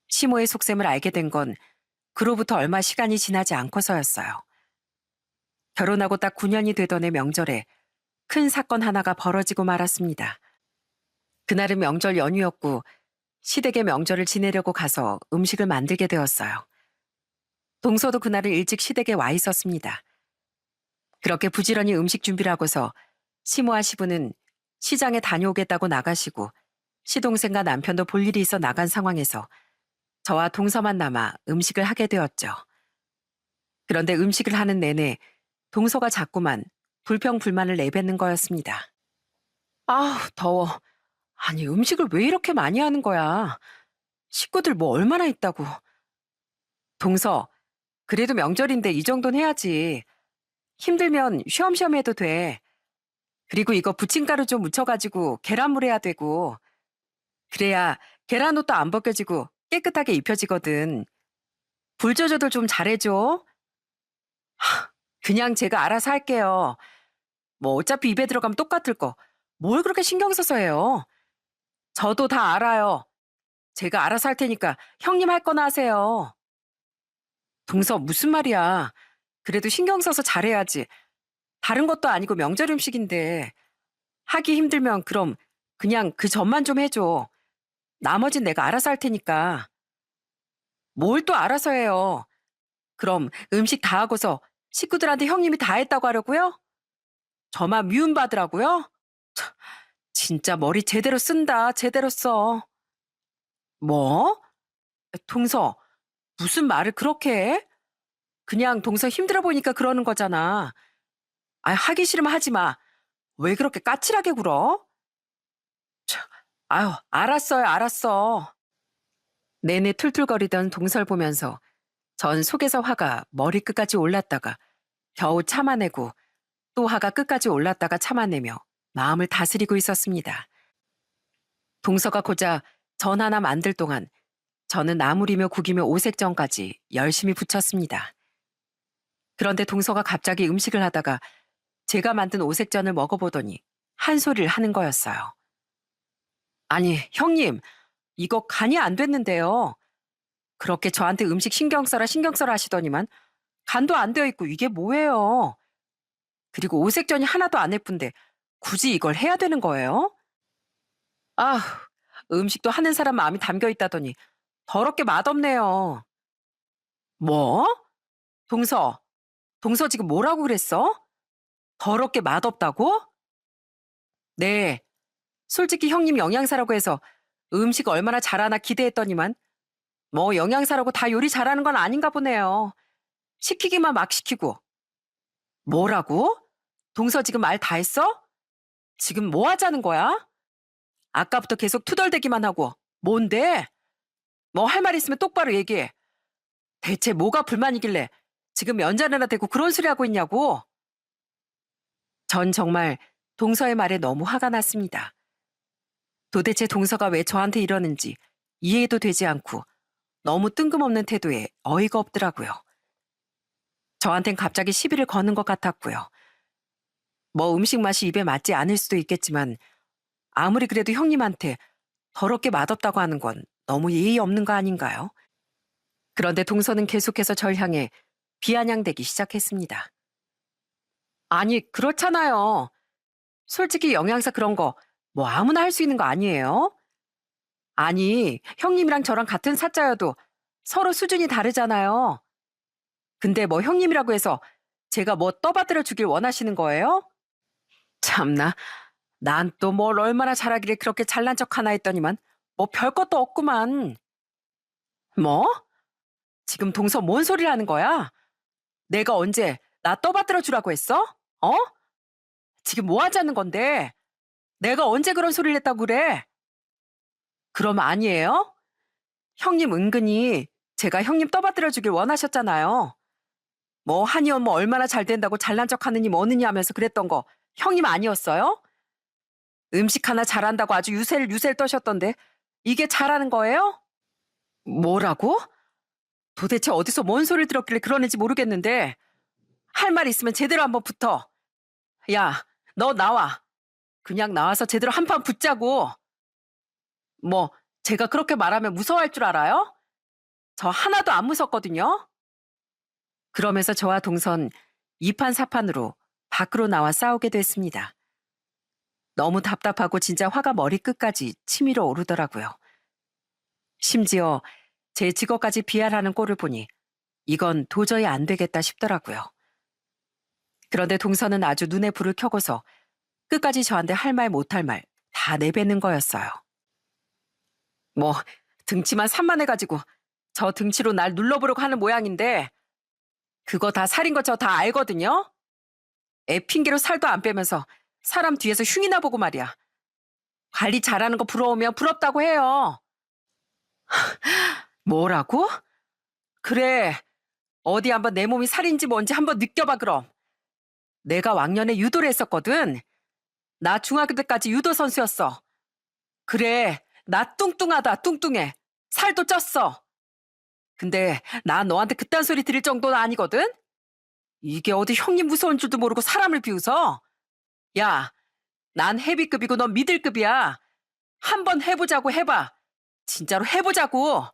시모의 속셈을 알게 된 건 그로부터 얼마 시간이 지나지 않고서였어요. 결혼하고 딱 9년이 되던 해 명절에 큰 사건 하나가 벌어지고 말았습니다. 그날은 명절 연휴였고 시댁의 명절을 지내려고 가서 음식을 만들게 되었어요. 동서도 그날은 일찍 시댁에 와 있었습니다. 그렇게 부지런히 음식 준비를 하고서 시모와 시부는 시장에 다녀오겠다고 나가시고 시동생과 남편도 볼 일이 있어 나간 상황에서 저와 동서만 남아 음식을 하게 되었죠. 그런데 음식을 하는 내내 동서가 자꾸만 불평불만을 내뱉는 거였습니다. 아우, 더워. 아니, 음식을 왜 이렇게 많이 하는 거야? 식구들 뭐 얼마나 있다고. 동서, 그래도 명절인데 이 정도는 해야지. 힘들면 쉬엄쉬엄 해도 돼. 그리고 이거 부침가루 좀 묻혀가지고 계란물 해야 되고. 그래야 계란 옷도 안 벗겨지고 깨끗하게 입혀지거든. 불 조절도 좀 잘해줘. 그냥 제가 알아서 할게요. 뭐 어차피 입에 들어가면 똑같을 거. 뭘 그렇게 신경 써서 해요. 저도 다 알아요. 제가 알아서 할 테니까 형님 할 거나 하세요. 동서 무슨 말이야. 그래도 신경 써서 잘해야지. 다른 것도 아니고 명절 음식인데. 하기 힘들면 그럼 그냥 그 전만 좀 해줘. 나머진 내가 알아서 할 테니까. 뭘 또 알아서 해요. 그럼 음식 다 하고서 식구들한테 형님이 다 했다고 하려고요? 저만 미움받으라고요? 참, 진짜 머리 제대로 쓴다. 제대로 써. 뭐? 동서, 무슨 말을 그렇게 해? 그냥 동서 힘들어 보니까 그러는 거잖아. 아, 하기 싫으면 하지 마. 왜 그렇게 까칠하게 굴어? 참, 아유, 알았어요, 알았어. 내내 툴툴거리던 동설 보면서 전 속에서 화가 머리끝까지 올랐다가 겨우 참아내고 또 화가 끝까지 올랐다가 참아내며 마음을 다스리고 있었습니다. 동서가 고작 전 하나 만들 동안 저는 나무리며 국이며 오색전까지 열심히 붙였습니다. 그런데 동서가 갑자기 음식을 하다가 제가 만든 오색전을 먹어보더니 한 소리를 하는 거였어요. 아니, 형님, 이거 간이 안 됐는데요. 그렇게 저한테 음식 신경 써라 하시더니만 간도 안 되어 있고 이게 뭐예요? 그리고 오색전이 하나도 안 예쁜데 굳이 이걸 해야 되는 거예요? 아, 음식도 하는 사람 마음이 담겨 있다더니 더럽게 맛없네요. 뭐? 동서, 동서 지금 뭐라고 그랬어? 더럽게 맛없다고? 네, 솔직히 형님 영양사라고 해서 음식 얼마나 잘하나 기대했더니만 뭐 영양사라고 다 요리 잘하는 건 아닌가 보네요. 시키기만 막 시키고. 뭐라고? 동서 지금 말 다 했어? 지금 뭐 하자는 거야? 아까부터 계속 투덜대기만 하고. 뭔데? 뭐 할 말 있으면 똑바로 얘기해. 대체 뭐가 불만이길래 지금 연자르나 대고 그런 소리 하고 있냐고? 전 정말 동서의 말에 너무 화가 났습니다. 도대체 동서가 왜 저한테 이러는지 이해도 되지 않고 너무 뜬금없는 태도에 어이가 없더라고요. 저한텐 갑자기 시비를 거는 것 같았고요. 뭐 음식 맛이 입에 맞지 않을 수도 있겠지만 아무리 그래도 형님한테 더럽게 맛없다고 하는 건 너무 예의 없는 거 아닌가요? 그런데 동서는 계속해서 절 향해 비아냥대기 시작했습니다. 아니, 그렇잖아요. 솔직히 영양사 그런 거 뭐 아무나 할 수 있는 거 아니에요? 아니, 형님이랑 저랑 같은 사자여도 서로 수준이 다르잖아요. 근데 뭐 형님이라고 해서 제가 뭐 떠받들어 주길 원하시는 거예요? 참나, 난 또 뭘 얼마나 잘하길래 그렇게 잘난 척 하나 했더니만 뭐 별것도 없구만. 뭐? 지금 동서 뭔 소리를 하는 거야? 내가 언제 나 떠받들어 주라고 했어? 어? 지금 뭐 하자는 건데? 내가 언제 그런 소리를 했다고 그래? 그럼 아니에요? 형님 은근히 제가 형님 떠받들어 주길 원하셨잖아요. 뭐 한의원 뭐 얼마나 잘 된다고 잘난 척 하느니 뭐느니 하면서 그랬던 거 형님 아니었어요? 음식 하나 잘한다고 아주 유셀유셀 떠셨던데 이게 잘하는 거예요? 뭐라고? 도대체 어디서 뭔 소리를 들었길래 그러는지 모르겠는데 할 말 있으면 제대로 한번 붙어. 야, 너 나와. 그냥 나와서 제대로 한판 붙자고. 뭐 제가 그렇게 말하면 무서워할 줄 알아요? 저 하나도 안 무섭거든요. 그러면서 저와 동선 2판 4판으로 밖으로 나와 싸우게 됐습니다. 너무 답답하고 진짜 화가 머리끝까지 치밀어 오르더라고요. 심지어 제 직업까지 비하하는 꼴을 보니 이건 도저히 안 되겠다 싶더라고요. 그런데 동선은 아주 눈에 불을 켜고서 끝까지 저한테 할 말 못할 말 다 내뱉는 거였어요. 뭐 등치만 산만해가지고 저 등치로 날 눌러보려고 하는 모양인데 그거 다 살인 거 저 다 알거든요. 애 핑계로 살도 안 빼면서 사람 뒤에서 흉이나 보고 말이야. 관리 잘하는 거 부러우면 부럽다고 해요. 뭐라고? 그래. 어디 한번 내 몸이 살인지 뭔지 한번 느껴봐 그럼. 내가 왕년에 유도를 했었거든. 나 중학교 때까지 유도 선수였어. 그래. 나 뚱뚱하다 뚱뚱해. 살도 쪘어. 근데 나 너한테 그딴 소리 들을 정도는 아니거든? 이게 어디 형님 무서운 줄도 모르고 사람을 비웃어? 야, 난 헤비급이고 넌 미들급이야. 한번 해보자고 해봐. 진짜로 해보자고.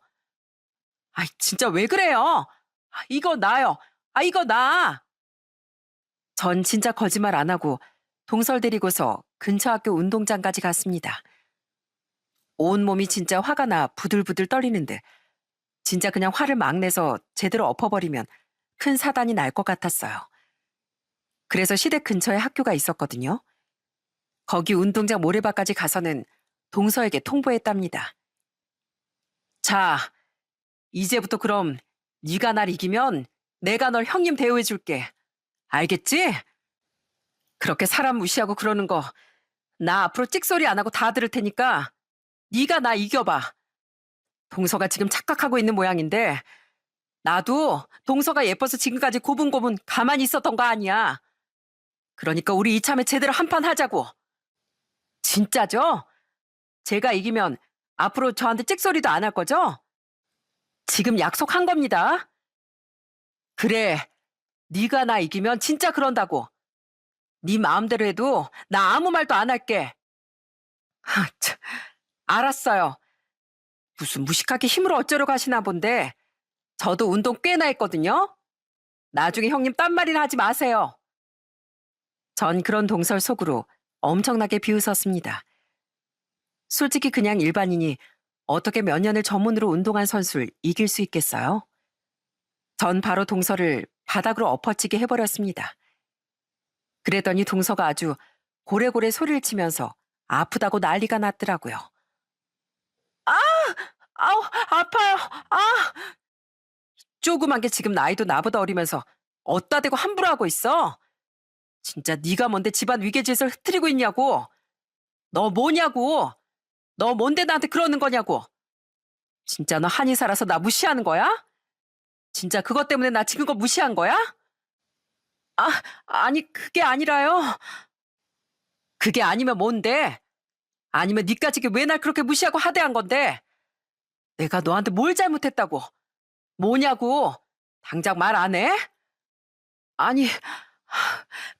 아이, 진짜 왜 그래요? 이거 나요. 이거 나. 전 진짜 거짓말 안 하고 동설 데리고서 근처 학교 운동장까지 갔습니다. 온몸이 진짜 화가 나 부들부들 떨리는데 진짜 그냥 화를 막 내서 제대로 엎어버리면 큰 사단이 날 것 같았어요. 그래서 시댁 근처에 학교가 있었거든요. 거기 운동장 모래밭까지 가서는 동서에게 통보했답니다. 자, 이제부터 그럼 네가 날 이기면 내가 널 형님 대우해줄게. 알겠지? 그렇게 사람 무시하고 그러는 거 나 앞으로 찍소리 안 하고 다 들을 테니까 네가 나 이겨봐. 동서가 지금 착각하고 있는 모양인데 나도 동서가 예뻐서 지금까지 고분고분 가만히 있었던 거 아니야. 그러니까 우리 이참에 제대로 한판 하자고. 진짜죠? 제가 이기면 앞으로 저한테 찍소리도 안 할 거죠? 지금 약속한 겁니다. 그래, 네가 나 이기면 진짜 그런다고. 네 마음대로 해도 나 아무 말도 안 할게. 참, 알았어요. 무슨 무식하게 힘으로 어쩌려고 하시나 본데 저도 운동 꽤나 했거든요. 나중에 형님 딴 말이나 하지 마세요. 전 그런 동설 속으로 엄청나게 비웃었습니다. 솔직히 그냥 일반인이 어떻게 몇 년을 전문으로 운동한 선수를 이길 수 있겠어요? 전 바로 동서를 바닥으로 엎어치게 해버렸습니다. 그랬더니 동서가 아주 고래고래 소리를 치면서 아프다고 난리가 났더라고요. 아! 아우, 아파요. 아! 조그만 게 지금 나이도 나보다 어리면서 어따 대고 함부로 하고 있어? 진짜 네가 뭔데 집안 위계질서를 흐트리고 있냐고. 너 뭐냐고. 너 뭔데 나한테 그러는 거냐고. 진짜 너 한이 살아서 나 무시하는 거야? 진짜 그것 때문에 나 지금 거 무시한 거야? 아, 아니 그게 아니라요. 그게 아니면 뭔데? 아니면 니까지 왜 날 그렇게 무시하고 하대한 건데? 내가 너한테 뭘 잘못했다고? 뭐냐고? 당장 말 안 해? 아니,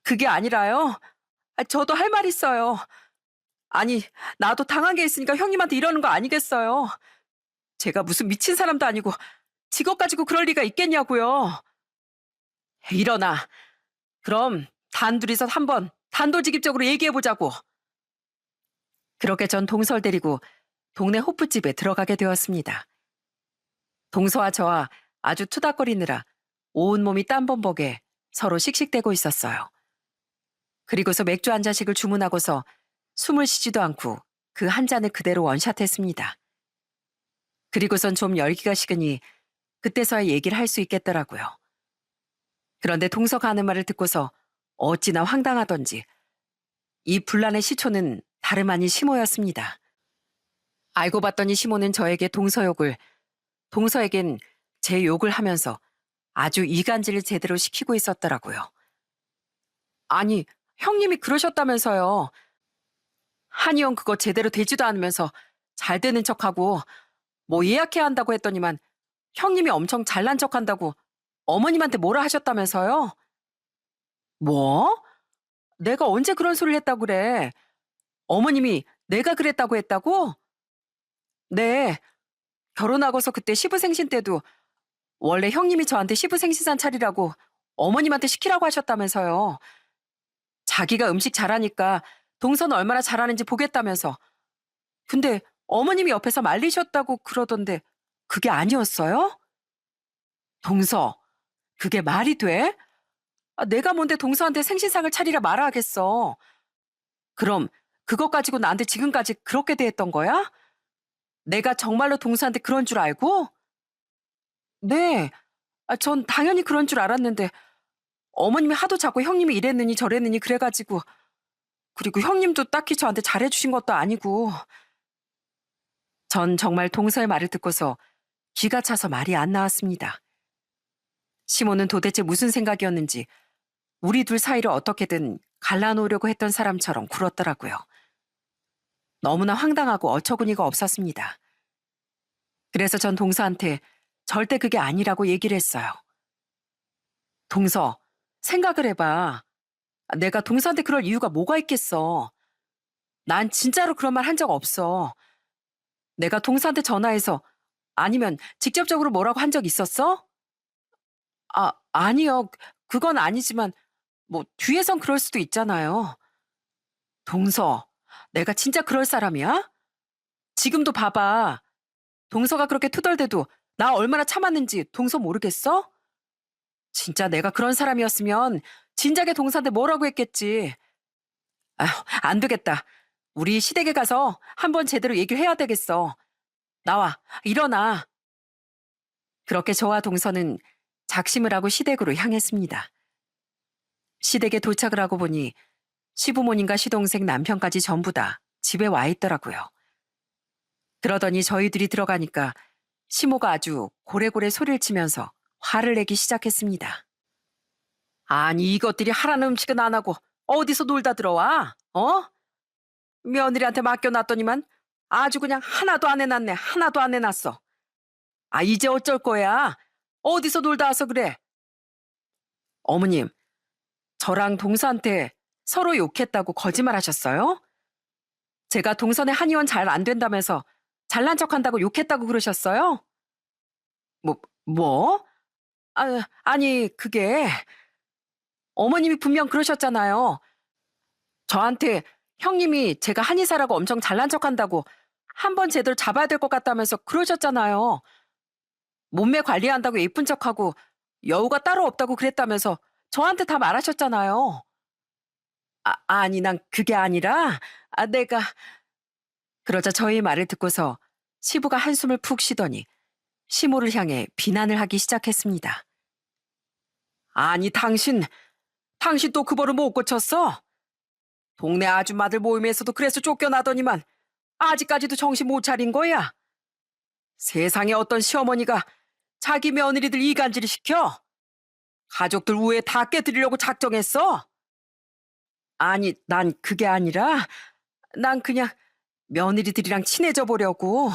그게 아니라요. 저도 할 말 있어요. 아니, 나도 당한 게 있으니까 형님한테 이러는 거 아니겠어요. 제가 무슨 미친 사람도 아니고 직업 가지고 그럴 리가 있겠냐고요. 일어나. 그럼 단둘이서 한번 단도직입적으로 얘기해보자고. 그렇게 전 동서를 데리고 동네 호프집에 들어가게 되었습니다. 동서와 저와 아주 투닥거리느라 온몸이 땀범벅에 서로 씩씩대고 있었어요. 그리고서 맥주 한 잔씩을 주문하고서 숨을 쉬지도 않고 그 한 잔을 그대로 원샷했습니다. 그리고선 좀 열기가 식으니 그때서야 얘기를 할 수 있겠더라고요. 그런데 동서가 하는 말을 듣고서 어찌나 황당하던지 이 분란의 시초는 다름 아닌 시모였습니다. 알고 봤더니 시모는 저에게 동서욕을, 동서에겐 제 욕을 하면서 아주 이간질을 제대로 시키고 있었더라고요. 아니, 형님이 그러셨다면서요. 한의원 그거 제대로 되지도 않으면서 잘 되는 척하고 뭐 예약해야 한다고 했더니만 형님이 엄청 잘난 척한다고 어머님한테 뭐라 하셨다면서요? 뭐? 내가 언제 그런 소리를 했다고 그래? 어머님이 내가 그랬다고 했다고? 네, 결혼하고서 그때 시부생신 때도 원래 형님이 저한테 시부생신상 차리라고 어머님한테 시키라고 하셨다면서요. 자기가 음식 잘하니까 동서는 얼마나 잘하는지 보겠다면서. 근데 어머님이 옆에서 말리셨다고 그러던데 그게 아니었어요? 동서, 그게 말이 돼? 내가 뭔데 동서한테 생신상을 차리라 말아 하겠어. 그럼 그것 가지고 나한테 지금까지 그렇게 대했던 거야? 내가 정말로 동서한테 그런 줄 알고? 네, 전 당연히 그런 줄 알았는데 어머님이 하도 자꾸 형님이 이랬느니 저랬느니 그래가지고 그리고 형님도 딱히 저한테 잘해주신 것도 아니고 전 정말 동서의 말을 듣고서 기가 차서 말이 안 나왔습니다. 시모는 도대체 무슨 생각이었는지 우리 둘 사이를 어떻게든 갈라놓으려고 했던 사람처럼 굴었더라고요. 너무나 황당하고 어처구니가 없었습니다. 그래서 전 동서한테 절대 그게 아니라고 얘기를 했어요. 동서, 생각을 해봐. 내가 동서한테 그럴 이유가 뭐가 있겠어. 난 진짜로 그런 말 한 적 없어. 내가 동서한테 전화해서 아니면 직접적으로 뭐라고 한 적 있었어? 아니요. 그건 아니지만 뭐 뒤에선 그럴 수도 있잖아요. 동서, 내가 진짜 그럴 사람이야? 지금도 봐봐. 동서가 그렇게 투덜대도 나 얼마나 참았는지 동서 모르겠어? 진짜 내가 그런 사람이었으면 진작에 동서한테 뭐라고 했겠지. 아휴, 안 되겠다. 우리 시댁에 가서 한번 제대로 얘기를 해야 되겠어. 나와, 일어나. 그렇게 저와 동서는 작심을 하고 시댁으로 향했습니다. 시댁에 도착을 하고 보니 시부모님과 시동생 남편까지 전부 다 집에 와 있더라고요. 그러더니 저희들이 들어가니까 시모가 아주 고래고래 소리를 치면서 화를 내기 시작했습니다. 아니 이것들이 하라는 음식은 안 하고 어디서 놀다 들어와? 어? 며느리한테 맡겨놨더니만 아주 그냥 하나도 안 해놨네. 하나도 안 해놨어. 이제 어쩔 거야? 어디서 놀다 와서 그래? 어머님, 저랑 동서한테 서로 욕했다고 거짓말하셨어요? 제가 동선에 한의원 잘 안 된다면서 잘난 척한다고 욕했다고 그러셨어요? 뭐? 아니 그게 어머님이 분명 그러셨잖아요. 저한테 형님이 제가 한의사라고 엄청 잘난 척한다고 한 번 제대로 잡아야 될 것 같다면서 그러셨잖아요. 몸매 관리한다고 예쁜 척하고 여우가 따로 없다고 그랬다면서 저한테 다 말하셨잖아요. 아니 난 그게 아니라 내가 그러자 저희 말을 듣고서 시부가 한숨을 푹 쉬더니 시모를 향해 비난을 하기 시작했습니다. 아니 당신 또 그 버릇 못 고쳤어? 동네 아줌마들 모임에서도 그래서 쫓겨나더니만 아직까지도 정신 못 차린 거야? 세상에 어떤 시어머니가 자기 며느리들 이간질을 시켜? 가족들 우애 다 깨뜨리려고 작정했어? 아니 난 그게 아니라 난 그냥 며느리들이랑 친해져 보려고.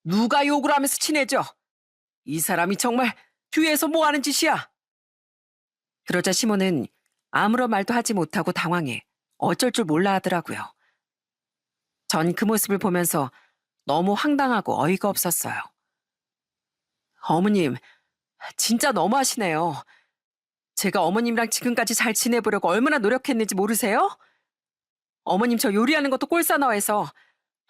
누가 욕을 하면서 친해져? 이 사람이 정말 뒤에서 뭐 하는 짓이야? 그러자 시모는 아무런 말도 하지 못하고 당황해 어쩔 줄 몰라 하더라고요. 전 그 모습을 보면서 너무 황당하고 어이가 없었어요. 어머님, 진짜 너무하시네요. 제가 어머님이랑 지금까지 잘 지내보려고 얼마나 노력했는지 모르세요? 어머님 저 요리하는 것도 꼴사나워해서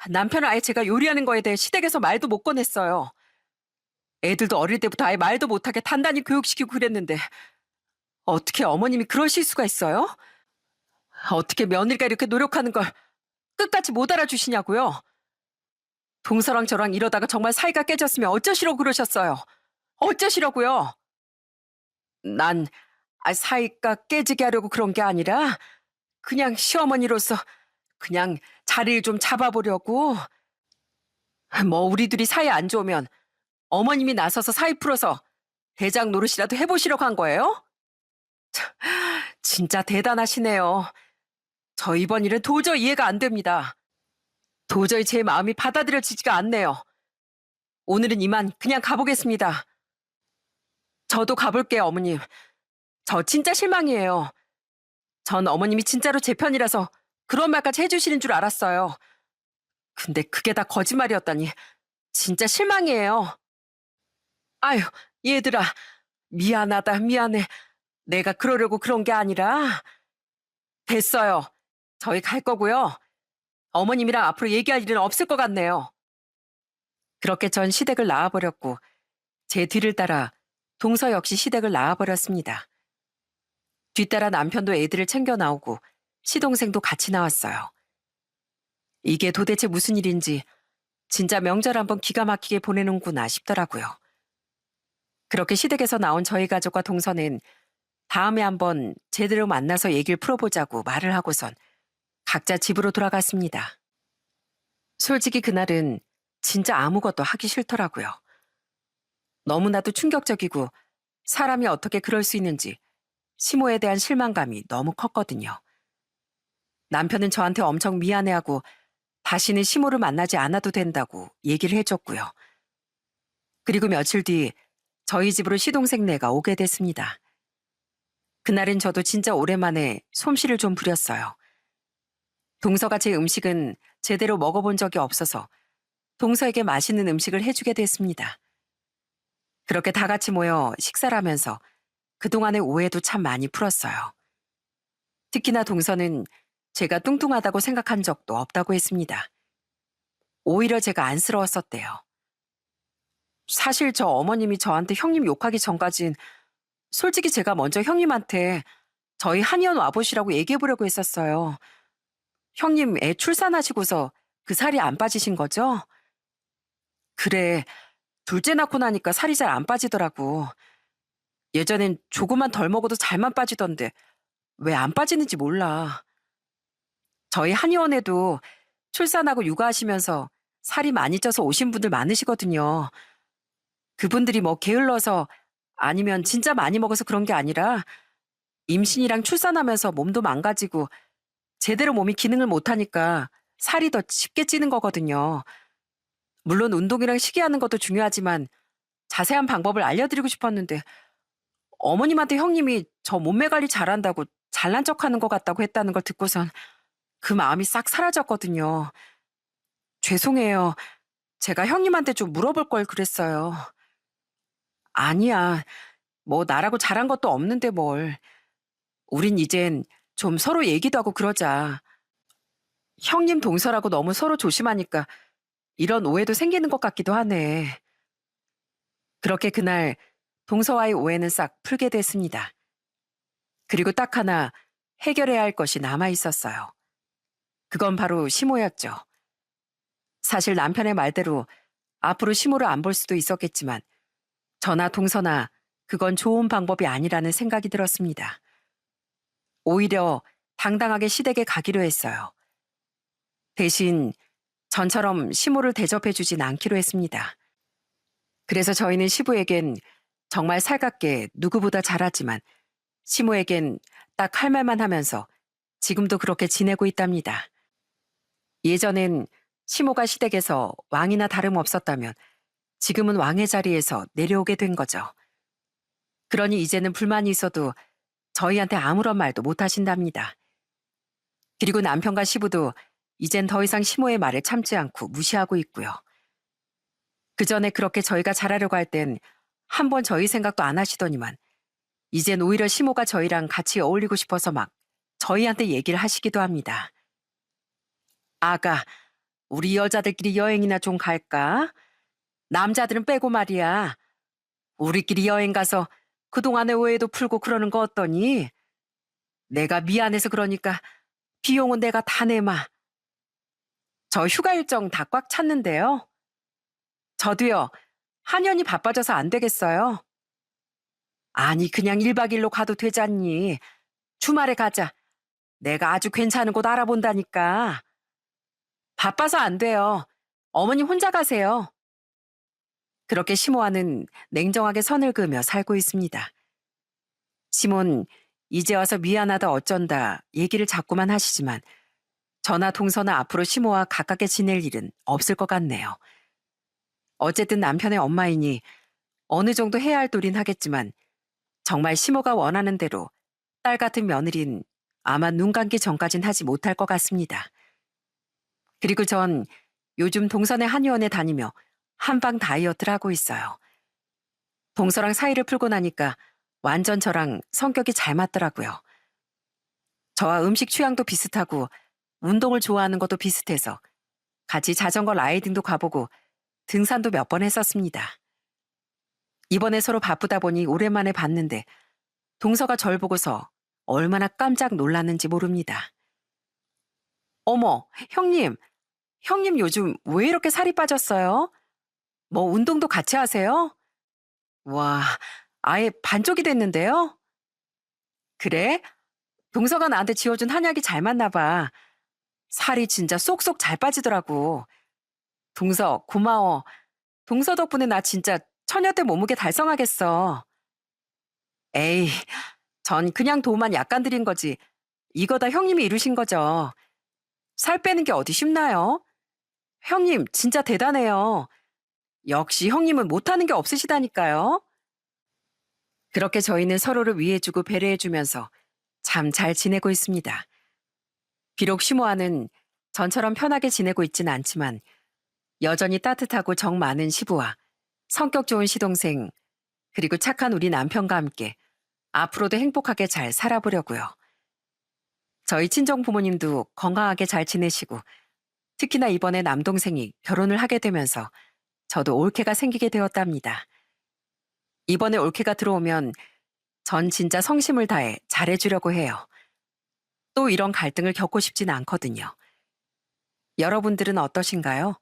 남편은 아예 제가 요리하는 거에 대해 시댁에서 말도 못 꺼냈어요. 애들도 어릴 때부터 아예 말도 못하게 단단히 교육시키고 그랬는데 어떻게 어머님이 그러실 수가 있어요? 어떻게 며느리가 이렇게 노력하는 걸 끝까지 못 알아주시냐고요? 동서랑 저랑 이러다가 정말 사이가 깨졌으면 어쩌시려고 그러셨어요? 어쩌시려고요? 난 사이가 깨지게 하려고 그런 게 아니라 그냥 시어머니로서 그냥 자리를 좀 잡아보려고. 뭐 우리 둘이 사이 안 좋으면 어머님이 나서서 사이 풀어서 대장 노릇이라도 해보시려고 한 거예요? 진짜 대단하시네요. 저 이번 일은 도저히 이해가 안 됩니다. 도저히 제 마음이 받아들여지지가 않네요. 오늘은 이만 그냥 가보겠습니다. 저도 가볼게요, 어머님. 저 진짜 실망이에요. 전 어머님이 진짜로 제 편이라서 그런 말까지 해주시는 줄 알았어요. 근데 그게 다 거짓말이었다니 진짜 실망이에요. 아유, 얘들아, 미안하다, 미안해. 내가 그러려고 그런 게 아니라. 됐어요. 저희 갈 거고요. 어머님이랑 앞으로 얘기할 일은 없을 것 같네요. 그렇게 전 시댁을 나와버렸고 제 뒤를 따라 동서 역시 시댁을 나와버렸습니다. 뒤따라 남편도 애들을 챙겨 나오고 시동생도 같이 나왔어요. 이게 도대체 무슨 일인지 진짜 명절 한번 기가 막히게 보내는구나 싶더라고요. 그렇게 시댁에서 나온 저희 가족과 동서는 다음에 한번 제대로 만나서 얘기를 풀어보자고 말을 하고선 각자 집으로 돌아갔습니다. 솔직히 그날은 진짜 아무것도 하기 싫더라고요. 너무나도 충격적이고 사람이 어떻게 그럴 수 있는지 시모에 대한 실망감이 너무 컸거든요. 남편은 저한테 엄청 미안해하고 다시는 시모를 만나지 않아도 된다고 얘기를 해줬고요. 그리고 며칠 뒤 저희 집으로 시동생네가 오게 됐습니다. 그날은 저도 진짜 오랜만에 솜씨를 좀 부렸어요. 동서가 제 음식은 제대로 먹어본 적이 없어서 동서에게 맛있는 음식을 해주게 됐습니다. 그렇게 다 같이 모여 식사를 하면서 그동안의 오해도 참 많이 풀었어요. 특히나 동서는 제가 뚱뚱하다고 생각한 적도 없다고 했습니다. 오히려 제가 안쓰러웠었대요. 사실 저 어머님이 저한테 형님 욕하기 전까진 솔직히 제가 먼저 형님한테 저희 한의원 와보시라고 얘기해보려고 했었어요. 형님 애 출산하시고서 그 살이 안 빠지신 거죠? 그래, 둘째 낳고 나니까 살이 잘 안 빠지더라고. 예전엔 조금만 덜 먹어도 잘만 빠지던데 왜 안 빠지는지 몰라. 저희 한의원에도 출산하고 육아하시면서 살이 많이 쪄서 오신 분들 많으시거든요. 그분들이 뭐 게을러서 아니면 진짜 많이 먹어서 그런 게 아니라 임신이랑 출산하면서 몸도 망가지고 제대로 몸이 기능을 못하니까 살이 더 쉽게 찌는 거거든요. 물론 운동이랑 식이하는 것도 중요하지만 자세한 방법을 알려드리고 싶었는데 어머님한테 형님이 저 몸매 관리 잘한다고 잘난 척하는 것 같다고 했다는 걸 듣고선 그 마음이 싹 사라졌거든요. 죄송해요. 제가 형님한테 좀 물어볼 걸 그랬어요. 아니야. 뭐 나라고 잘한 것도 없는데 뭘. 우린 이젠 좀 서로 얘기도 하고 그러자. 형님 동서라고 너무 서로 조심하니까 이런 오해도 생기는 것 같기도 하네. 그렇게 그날 동서와의 오해는 싹 풀게 됐습니다. 그리고 딱 하나 해결해야 할 것이 남아 있었어요. 그건 바로 시모였죠. 사실 남편의 말대로 앞으로 시모를 안 볼 수도 있었겠지만 저나 동서나 그건 좋은 방법이 아니라는 생각이 들었습니다. 오히려 당당하게 시댁에 가기로 했어요. 대신 전처럼 시모를 대접해주진 않기로 했습니다. 그래서 저희는 시부에겐 정말 살갑게 누구보다 잘하지만 시모에겐 딱 할 말만 하면서 지금도 그렇게 지내고 있답니다. 예전엔 시모가 시댁에서 왕이나 다름없었다면 지금은 왕의 자리에서 내려오게 된 거죠. 그러니 이제는 불만이 있어도 저희한테 아무런 말도 못 하신답니다. 그리고 남편과 시부도 이젠 더 이상 시모의 말을 참지 않고 무시하고 있고요. 그 전에 그렇게 저희가 잘하려고 할 땐 한 번 저희 생각도 안 하시더니만 이젠 오히려 시모가 저희랑 같이 어울리고 싶어서 막 저희한테 얘기를 하시기도 합니다. 아가, 우리 여자들끼리 여행이나 좀 갈까? 남자들은 빼고 말이야. 우리끼리 여행 가서 그동안의 오해도 풀고 그러는 거 어떠니? 내가 미안해서 그러니까 비용은 내가 다 내마. 저 휴가 일정 다 꽉 찼는데요. 저도요. 한연이 바빠져서 안 되겠어요. 아니, 그냥 1박 2일로 가도 되잖니. 주말에 가자. 내가 아주 괜찮은 곳 알아본다니까. 바빠서 안 돼요. 어머님 혼자 가세요. 그렇게 시모아는 냉정하게 선을 그으며 살고 있습니다. 시몬, 이제 와서 미안하다 어쩐다 얘기를 자꾸만 하시지만 저나 동서나 앞으로 시모와 가깝게 지낼 일은 없을 것 같네요. 어쨌든 남편의 엄마이니 어느 정도 해야 할 도리는 하겠지만 정말 시모가 원하는 대로 딸 같은 며느린 아마 눈 감기 전까진 하지 못할 것 같습니다. 그리고 전 요즘 동선의 한의원에 다니며 한방 다이어트를 하고 있어요. 동서랑 사이를 풀고 나니까 완전 저랑 성격이 잘 맞더라고요. 저와 음식 취향도 비슷하고 운동을 좋아하는 것도 비슷해서 같이 자전거 라이딩도 가보고 등산도 몇 번 했었습니다. 이번에 서로 바쁘다 보니 오랜만에 봤는데 동서가 절 보고서 얼마나 깜짝 놀랐는지 모릅니다. 어머, 형님 요즘 왜 이렇게 살이 빠졌어요? 뭐 운동도 같이 하세요? 와, 아예 반쪽이 됐는데요? 그래? 동서가 나한테 지어준 한약이 잘 맞나 봐. 살이 진짜 쏙쏙 잘 빠지더라고. 동서, 고마워. 동서 덕분에 나 진짜 처녀 때 몸무게 달성하겠어. 에이, 전 그냥 도만 약간 드린 거지. 이거 다 형님이 이루신 거죠. 살 빼는 게 어디 쉽나요? 형님, 진짜 대단해요. 역시 형님은 못하는 게 없으시다니까요. 그렇게 저희는 서로를 위해주고 배려해주면서 참 잘 지내고 있습니다. 비록 시모아는 전처럼 편하게 지내고 있진 않지만 여전히 따뜻하고 정 많은 시부와 성격 좋은 시동생 그리고 착한 우리 남편과 함께 앞으로도 행복하게 잘 살아보려고요. 저희 친정 부모님도 건강하게 잘 지내시고 특히나 이번에 남동생이 결혼을 하게 되면서 저도 올케가 생기게 되었답니다. 이번에 올케가 들어오면 전 진짜 성심을 다해 잘해주려고 해요. 또 이런 갈등을 겪고 싶진 않거든요. 여러분들은 어떠신가요?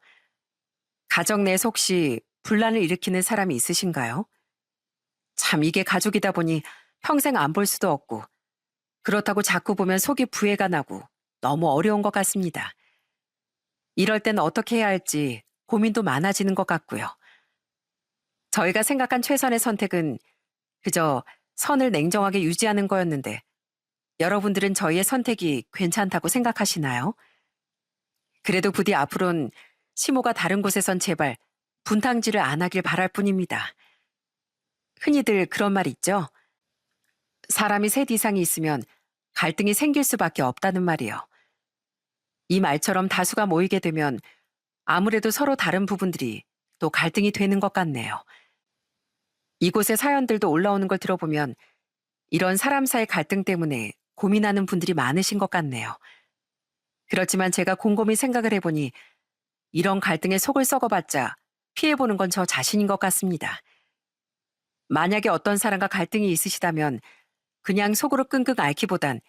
가정 내에서 혹시 분란을 일으키는 사람이 있으신가요? 참 이게 가족이다 보니 평생 안 볼 수도 없고 그렇다고 자꾸 보면 속이 부해가 나고 너무 어려운 것 같습니다. 이럴 땐 어떻게 해야 할지 고민도 많아지는 것 같고요. 저희가 생각한 최선의 선택은 그저 선을 냉정하게 유지하는 거였는데 여러분들은 저희의 선택이 괜찮다고 생각하시나요? 그래도 부디 앞으론 시모가 다른 곳에선 제발 분탕질을 안 하길 바랄 뿐입니다. 흔히들 그런 말 있죠? 사람이 셋 이상이 있으면 갈등이 생길 수밖에 없다는 말이요. 이 말처럼 다수가 모이게 되면 아무래도 서로 다른 부분들이 또 갈등이 되는 것 같네요. 이곳의 사연들도 올라오는 걸 들어보면 이런 사람 사이 갈등 때문에 고민하는 분들이 많으신 것 같네요. 그렇지만 제가 곰곰이 생각을 해보니 이런 갈등에 속을 썩어봤자 피해보는 건 저 자신인 것 같습니다. 만약에 어떤 사람과 갈등이 있으시다면 그냥 속으로 끙끙 앓기보단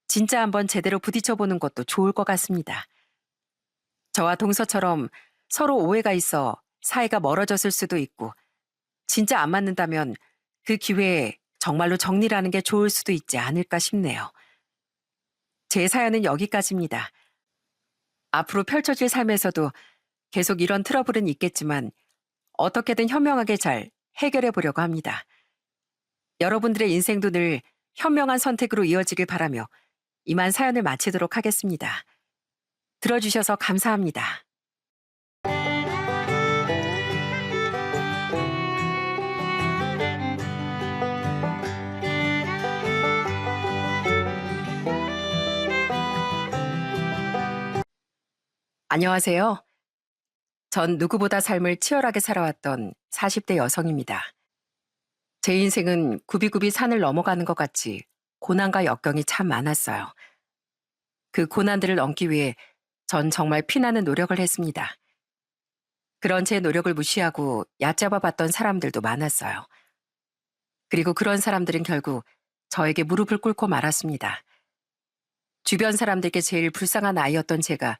진짜 한번 제대로 부딪혀보는 것도 좋을 것 같습니다. 저와 동서처럼 서로 오해가 있어 사이가 멀어졌을 수도 있고 진짜 안 맞는다면 그 기회에 정말로 정리라는 게 좋을 수도 있지 않을까 싶네요. 제 사연은 여기까지입니다. 앞으로 펼쳐질 삶에서도 계속 이런 트러블은 있겠지만 어떻게든 현명하게 잘 해결해 보려고 합니다. 여러분들의 인생도 늘 현명한 선택으로 이어지길 바라며 이만 사연을 마치도록 하겠습니다. 들어주셔서 감사합니다. 안녕하세요. 전 누구보다 삶을 치열하게 살아왔던 40대 여성입니다. 제 인생은 굽이굽이 산을 넘어가는 것 같이 고난과 역경이 참 많았어요. 그 고난들을 넘기 위해 전 정말 피나는 노력을 했습니다. 그런 제 노력을 무시하고 얕잡아 봤던 사람들도 많았어요. 그리고 그런 사람들은 결국 저에게 무릎을 꿇고 말았습니다. 주변 사람들께 제일 불쌍한 아이였던 제가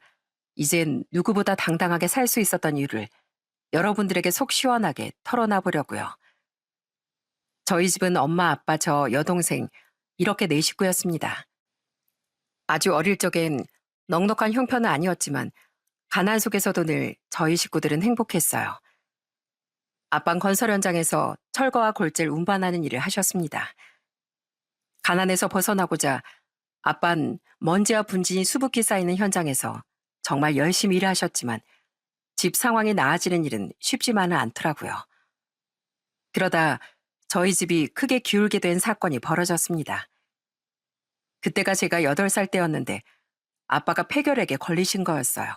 이젠 누구보다 당당하게 살 수 있었던 이유를 여러분들에게 속 시원하게 털어놔 보려고요. 저희 집은 엄마, 아빠, 저, 여동생 이렇게 네 식구였습니다. 아주 어릴 적엔 넉넉한 형편은 아니었지만 가난 속에서도 늘 저희 식구들은 행복했어요. 아빤 건설 현장에서 철거와 골재를 운반하는 일을 하셨습니다. 가난에서 벗어나고자 아빤 먼지와 분진이 수북히 쌓이는 현장에서 정말 열심히 일하셨지만 집 상황이 나아지는 일은 쉽지만은 않더라고요. 그러다 저희 집이 크게 기울게 된 사건이 벌어졌습니다. 그때가 제가 8살 때였는데 아빠가 폐결핵에 걸리신 거였어요.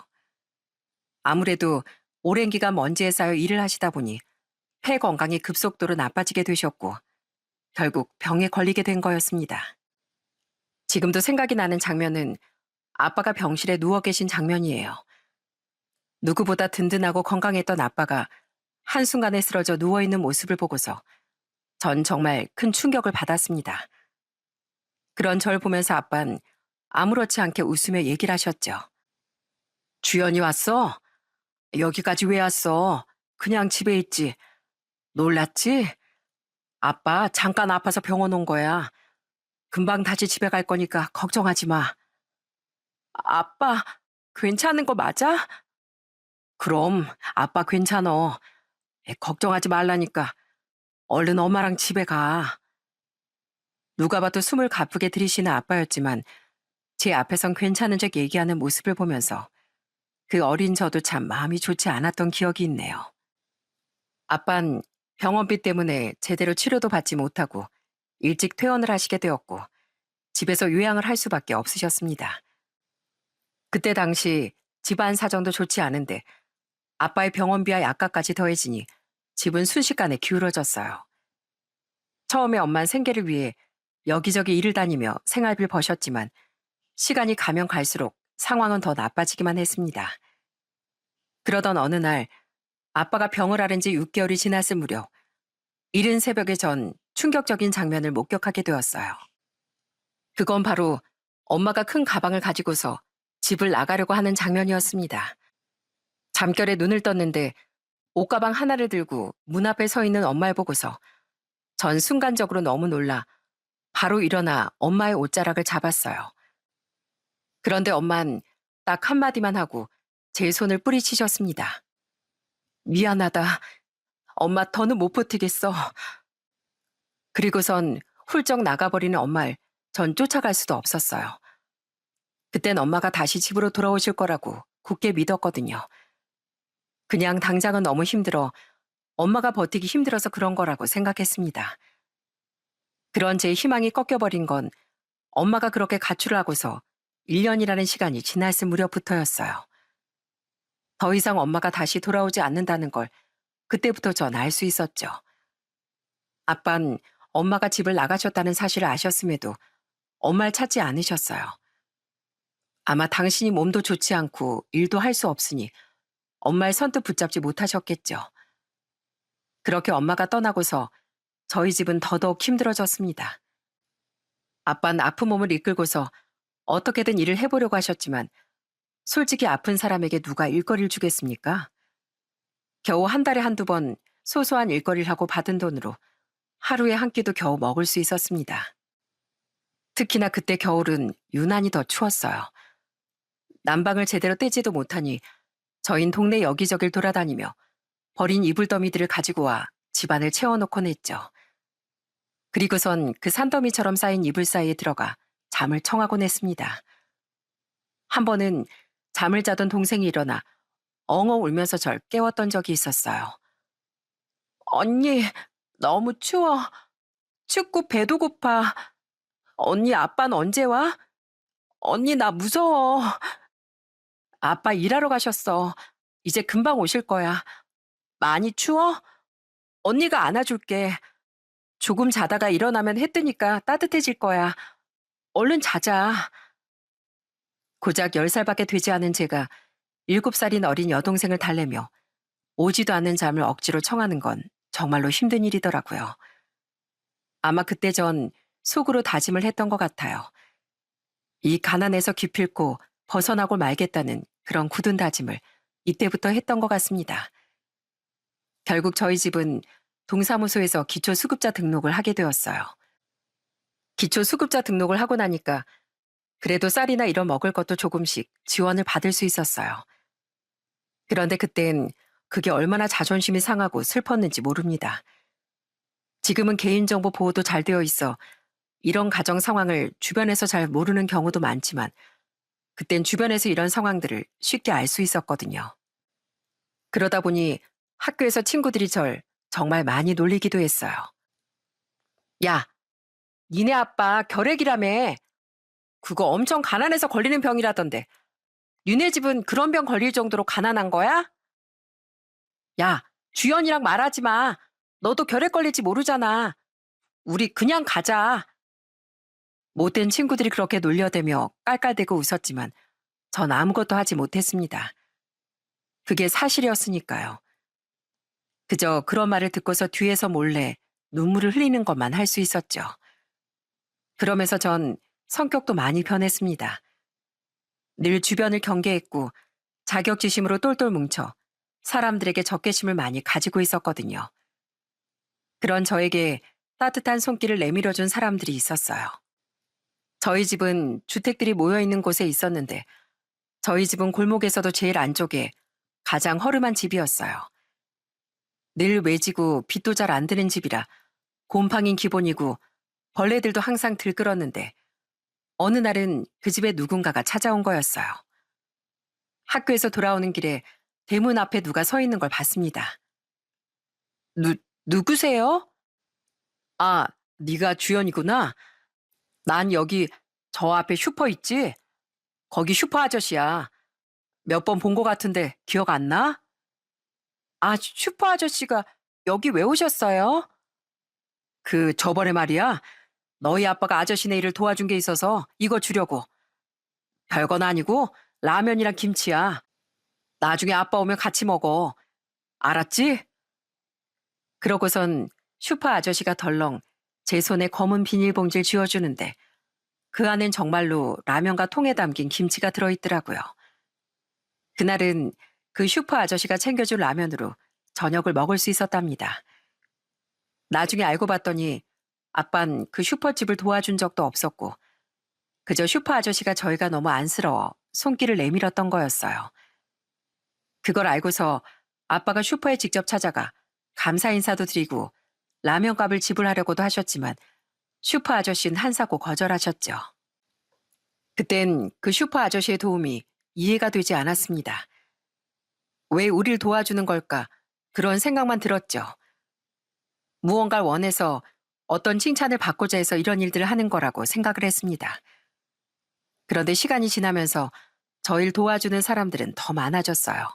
아무래도 오랜 기간 먼지에 쌓여 일을 하시다 보니 폐 건강이 급속도로 나빠지게 되셨고 결국 병에 걸리게 된 거였습니다. 지금도 생각이 나는 장면은 아빠가 병실에 누워 계신 장면이에요. 누구보다 든든하고 건강했던 아빠가 한순간에 쓰러져 누워있는 모습을 보고서 전 정말 큰 충격을 받았습니다. 그런 절 보면서 아빤 아무렇지 않게 웃으며 얘기를 하셨죠. 주연이 왔어? 여기까지 왜 왔어? 그냥 집에 있지. 놀랐지? 아빠 잠깐 아파서 병원 온 거야. 금방 다시 집에 갈 거니까 걱정하지 마. 아빠, 괜찮은 거 맞아? 그럼 아빠 괜찮어. 걱정하지 말라니까. 얼른 엄마랑 집에 가. 누가 봐도 숨을 가쁘게 들이쉬는 아빠였지만 제 앞에선 괜찮은 척 얘기하는 모습을 보면서 그 어린 저도 참 마음이 좋지 않았던 기억이 있네요. 아빤 병원비 때문에 제대로 치료도 받지 못하고 일찍 퇴원을 하시게 되었고 집에서 요양을 할 수밖에 없으셨습니다. 그때 당시 집안 사정도 좋지 않은데 아빠의 병원비와 약값까지 더해지니 집은 순식간에 기울어졌어요. 처음에 엄만 생계를 위해 여기저기 일을 다니며 생활비를 버셨지만 시간이 가면 갈수록 상황은 더 나빠지기만 했습니다. 그러던 어느 날 아빠가 병을 앓은 지 6개월이 지났을 무렵 이른 새벽에 전 충격적인 장면을 목격하게 되었어요. 그건 바로 엄마가 큰 가방을 가지고서 집을 나가려고 하는 장면이었습니다. 잠결에 눈을 떴는데 옷가방 하나를 들고 문 앞에 서 있는 엄마를 보고서 전 순간적으로 너무 놀라 바로 일어나 엄마의 옷자락을 잡았어요. 그런데 엄만 딱 한마디만 하고 제 손을 뿌리치셨습니다. 미안하다. 엄마 더는 못 버티겠어. 그리고선 훌쩍 나가버리는 엄마를 전 쫓아갈 수도 없었어요. 그땐 엄마가 다시 집으로 돌아오실 거라고 굳게 믿었거든요. 그냥 당장은 너무 힘들어 엄마가 버티기 힘들어서 그런 거라고 생각했습니다. 그런 제 희망이 꺾여버린 건 엄마가 그렇게 가출을 하고서 1년이라는 시간이 지났을 무렵부터였어요. 더 이상 엄마가 다시 돌아오지 않는다는 걸 그때부터 전 알 수 있었죠. 아빤 엄마가 집을 나가셨다는 사실을 아셨음에도 엄마를 찾지 않으셨어요. 아마 당신이 몸도 좋지 않고 일도 할 수 없으니 엄마를 선뜻 붙잡지 못하셨겠죠. 그렇게 엄마가 떠나고서 저희 집은 더더욱 힘들어졌습니다. 아빤 아픈 몸을 이끌고서 어떻게든 일을 해보려고 하셨지만 솔직히 아픈 사람에게 누가 일거리를 주겠습니까? 겨우 한 달에 한두 번 소소한 일거리를 하고 받은 돈으로 하루에 한 끼도 겨우 먹을 수 있었습니다. 특히나 그때 겨울은 유난히 더 추웠어요. 난방을 제대로 떼지도 못하니 저흰 동네 여기저길 돌아다니며 버린 이불 더미들을 가지고 와 집안을 채워놓곤 했죠. 그리고선 그 산더미처럼 쌓인 이불 사이에 들어가 잠을 청하곤 했습니다. 한 번은 잠을 자던 동생이 일어나 엉엉 울면서 절 깨웠던 적이 있었어요. 언니, 너무 추워. 춥고 배도 고파. 언니, 아빠는 언제 와? 언니, 나 무서워. 아빠 일하러 가셨어. 이제 금방 오실 거야. 많이 추워? 언니가 안아줄게. 조금 자다가 일어나면 해 뜨니까 따뜻해질 거야. 얼른 자자. 고작 10살밖에 되지 않은 제가 7살인 어린 여동생을 달래며 오지도 않는 잠을 억지로 청하는 건 정말로 힘든 일이더라고요. 아마 그때 전 속으로 다짐을 했던 것 같아요. 이 가난에서 기필코 벗어나고 말겠다는 그런 굳은 다짐을 이때부터 했던 것 같습니다. 결국 저희 집은 동사무소에서 기초수급자 등록을 하게 되었어요. 기초수급자 등록을 하고 나니까 그래도 쌀이나 이런 먹을 것도 조금씩 지원을 받을 수 있었어요. 그런데 그땐 그게 얼마나 자존심이 상하고 슬펐는지 모릅니다. 지금은 개인정보 보호도 잘 되어 있어 이런 가정 상황을 주변에서 잘 모르는 경우도 많지만 그땐 주변에서 이런 상황들을 쉽게 알 수 있었거든요. 그러다 보니 학교에서 친구들이 절 정말 많이 놀리기도 했어요. 야, 니네 아빠 결핵이라며. 그거 엄청 가난해서 걸리는 병이라던데. 니네 집은 그런 병 걸릴 정도로 가난한 거야? 야, 주연이랑 말하지 마. 너도 결핵 걸릴지 모르잖아. 우리 그냥 가자. 못된 친구들이 그렇게 놀려대며 깔깔대고 웃었지만 전 아무것도 하지 못했습니다. 그게 사실이었으니까요. 그저 그런 말을 듣고서 뒤에서 몰래 눈물을 흘리는 것만 할 수 있었죠. 그러면서 전 성격도 많이 변했습니다. 늘 주변을 경계했고 자격지심으로 똘똘 뭉쳐 사람들에게 적개심을 많이 가지고 있었거든요. 그런 저에게 따뜻한 손길을 내밀어준 사람들이 있었어요. 저희 집은 주택들이 모여있는 곳에 있었는데 저희 집은 골목에서도 제일 안쪽에 가장 허름한 집이었어요. 늘 외지고 빛도 잘 안 드는 집이라 곰팡인 기본이고 벌레들도 항상 들끓었는데 어느 날은 그 집에 누군가가 찾아온 거였어요. 학교에서 돌아오는 길에 대문 앞에 누가 서 있는 걸 봤습니다. 누구세요? 아, 네가 주연이구나. 난 여기 저 앞에 슈퍼 있지? 거기 슈퍼 아저씨야. 몇 번 본 거 같은데 기억 안 나? 아, 슈퍼 아저씨가 여기 왜 오셨어요? 저번에 말이야. 너희 아빠가 아저씨네 일을 도와준 게 있어서 이거 주려고. 별건 아니고 라면이랑 김치야. 나중에 아빠 오면 같이 먹어. 알았지? 그러고선 슈퍼 아저씨가 덜렁 제 손에 검은 비닐봉지를 쥐어주는데 그 안엔 정말로 라면과 통에 담긴 김치가 들어있더라고요. 그날은 그 슈퍼 아저씨가 챙겨준 라면으로 저녁을 먹을 수 있었답니다. 나중에 알고 봤더니 아빤 그 슈퍼집을 도와준 적도 없었고 그저 슈퍼 아저씨가 저희가 너무 안쓰러워 손길을 내밀었던 거였어요. 그걸 알고서 아빠가 슈퍼에 직접 찾아가 감사 인사도 드리고 라면값을 지불하려고도 하셨지만 슈퍼 아저씨는 한사코 거절하셨죠. 그땐 그 슈퍼 아저씨의 도움이 이해가 되지 않았습니다. 왜 우릴 도와주는 걸까? 그런 생각만 들었죠. 무언가를 원해서 어떤 칭찬을 받고자 해서 이런 일들을 하는 거라고 생각을 했습니다. 그런데 시간이 지나면서 저를 도와주는 사람들은 더 많아졌어요.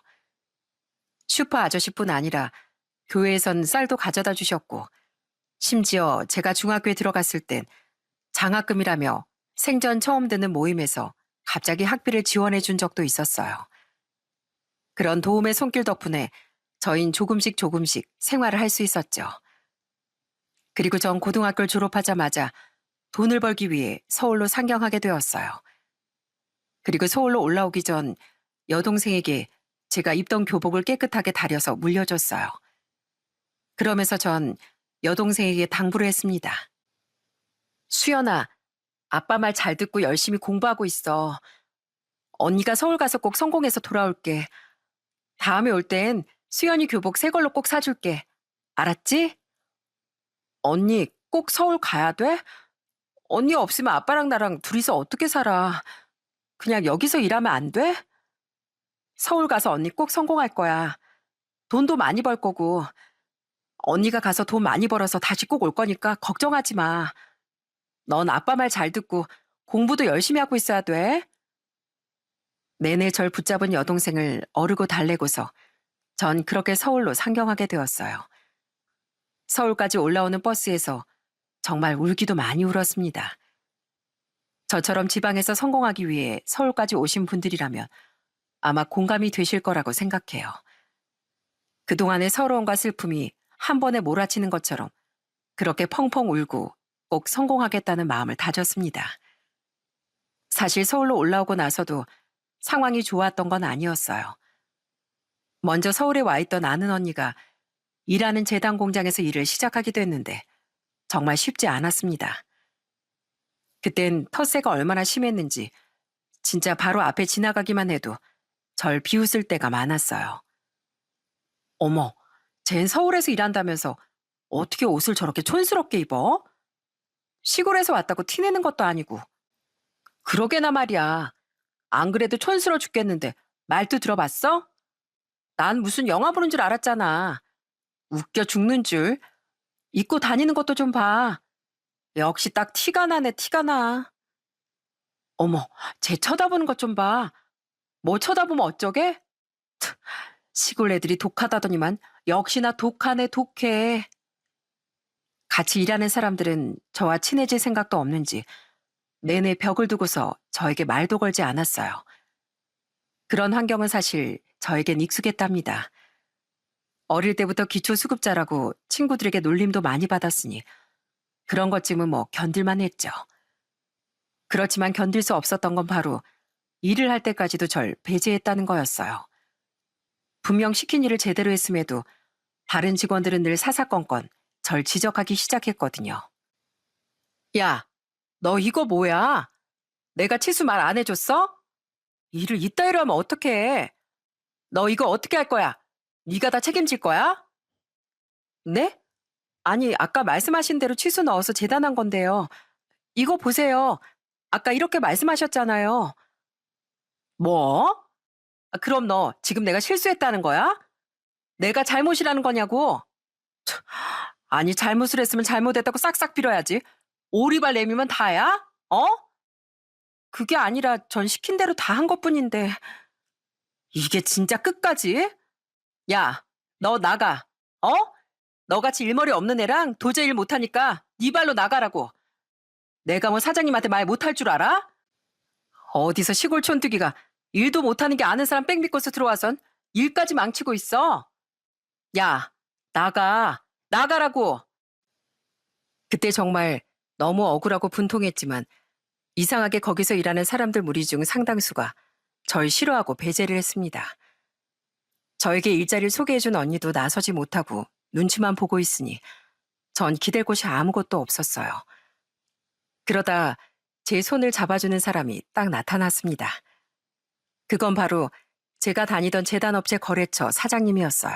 슈퍼 아저씨뿐 아니라 교회에선 쌀도 가져다 주셨고 심지어 제가 중학교에 들어갔을 땐 장학금이라며 생전 처음 듣는 모임에서 갑자기 학비를 지원해 준 적도 있었어요. 그런 도움의 손길 덕분에 저흰 조금씩 생활을 할 수 있었죠. 그리고 전 고등학교를 졸업하자마자 돈을 벌기 위해 서울로 상경하게 되었어요. 그리고 서울로 올라오기 전 여동생에게 제가 입던 교복을 깨끗하게 다려서 물려줬어요. 그러면서 전 여동생에게 당부를 했습니다. 수연아, 아빠 말 잘 듣고 열심히 공부하고 있어. 언니가 서울 가서 꼭 성공해서 돌아올게. 다음에 올 땐 수연이 교복 새 걸로 꼭 사줄게. 알았지? 언니 꼭 서울 가야 돼? 언니 없으면 아빠랑 나랑 둘이서 어떻게 살아? 그냥 여기서 일하면 안 돼? 서울 가서 언니 꼭 성공할 거야. 돈도 많이 벌 거고. 언니가 가서 돈 많이 벌어서 다시 꼭 올 거니까 걱정하지 마. 넌 아빠 말 잘 듣고 공부도 열심히 하고 있어야 돼. 내내 절 붙잡은 여동생을 어르고 달래고서 전 그렇게 서울로 상경하게 되었어요. 서울까지 올라오는 버스에서 정말 울기도 많이 울었습니다. 저처럼 지방에서 성공하기 위해 서울까지 오신 분들이라면 아마 공감이 되실 거라고 생각해요. 그동안의 서러움과 슬픔이 한 번에 몰아치는 것처럼 그렇게 펑펑 울고 꼭 성공하겠다는 마음을 다졌습니다. 사실 서울로 올라오고 나서도 상황이 좋았던 건 아니었어요. 먼저 서울에 와 있던 아는 언니가 일하는 재단 공장에서 일을 시작하기도 했는데 정말 쉽지 않았습니다. 그땐 텃세가 얼마나 심했는지 진짜 바로 앞에 지나가기만 해도 절 비웃을 때가 많았어요. 어머, 쟨 서울에서 일한다면서 어떻게 옷을 저렇게 촌스럽게 입어? 시골에서 왔다고 티내는 것도 아니고. 그러게나 말이야. 안 그래도 촌스러워 죽겠는데 말도 들어봤어? 난 무슨 영화 보는 줄 알았잖아. 웃겨 죽는 줄. 입고 다니는 것도 좀 봐. 역시 딱 티가 나네, 티가 나. 어머, 쟤 쳐다보는 것 좀 봐. 뭐 쳐다보면 어쩌게? 시골 애들이 독하다더니만 역시나 독하네, 독해. 같이 일하는 사람들은 저와 친해질 생각도 없는지 내내 벽을 두고서 저에게 말도 걸지 않았어요. 그런 환경은 사실 저에겐 익숙했답니다. 어릴 때부터 기초수급자라고 친구들에게 놀림도 많이 받았으니 그런 것쯤은 뭐 견딜만 했죠. 그렇지만 견딜 수 없었던 건 바로 일을 할 때까지도 절 배제했다는 거였어요. 분명 시킨 일을 제대로 했음에도 다른 직원들은 늘 사사건건 절 지적하기 시작했거든요. 야, 너 이거 뭐야? 내가 치수 말 안 해줬어? 일을 이따위로 하면 어떡해? 너 이거 어떻게 할 거야? 네가 다 책임질 거야? 네? 아니, 아까 말씀하신 대로 치수 넣어서 재단한 건데요. 이거 보세요. 아까 이렇게 말씀하셨잖아요. 뭐? 아, 그럼 너 지금 내가 실수했다는 거야? 내가 잘못이라는 거냐고? 참, 아니, 잘못을 했으면 잘못했다고 싹싹 빌어야지. 오리발 내미면 다야? 어? 그게 아니라 전 시킨 대로 다 한 것뿐인데. 이게 진짜 끝까지? 야, 너 나가. 어? 너같이 일머리 없는 애랑 도저히 일 못하니까 네 발로 나가라고. 내가 뭐 사장님한테 말 못할 줄 알아? 어디서 시골 촌뜨기가 일도 못하는 게 아는 사람 뺑 믿고서 들어와선 일까지 망치고 있어. 야, 나가. 나가라고. 그때 정말 너무 억울하고 분통했지만 이상하게 거기서 일하는 사람들 무리 중 상당수가 절 싫어하고 배제를 했습니다. 저에게 일자리를 소개해준 언니도 나서지 못하고 눈치만 보고 있으니 전 기댈 곳이 아무것도 없었어요. 그러다 제 손을 잡아주는 사람이 딱 나타났습니다. 그건 바로 제가 다니던 재단업체 거래처 사장님이었어요.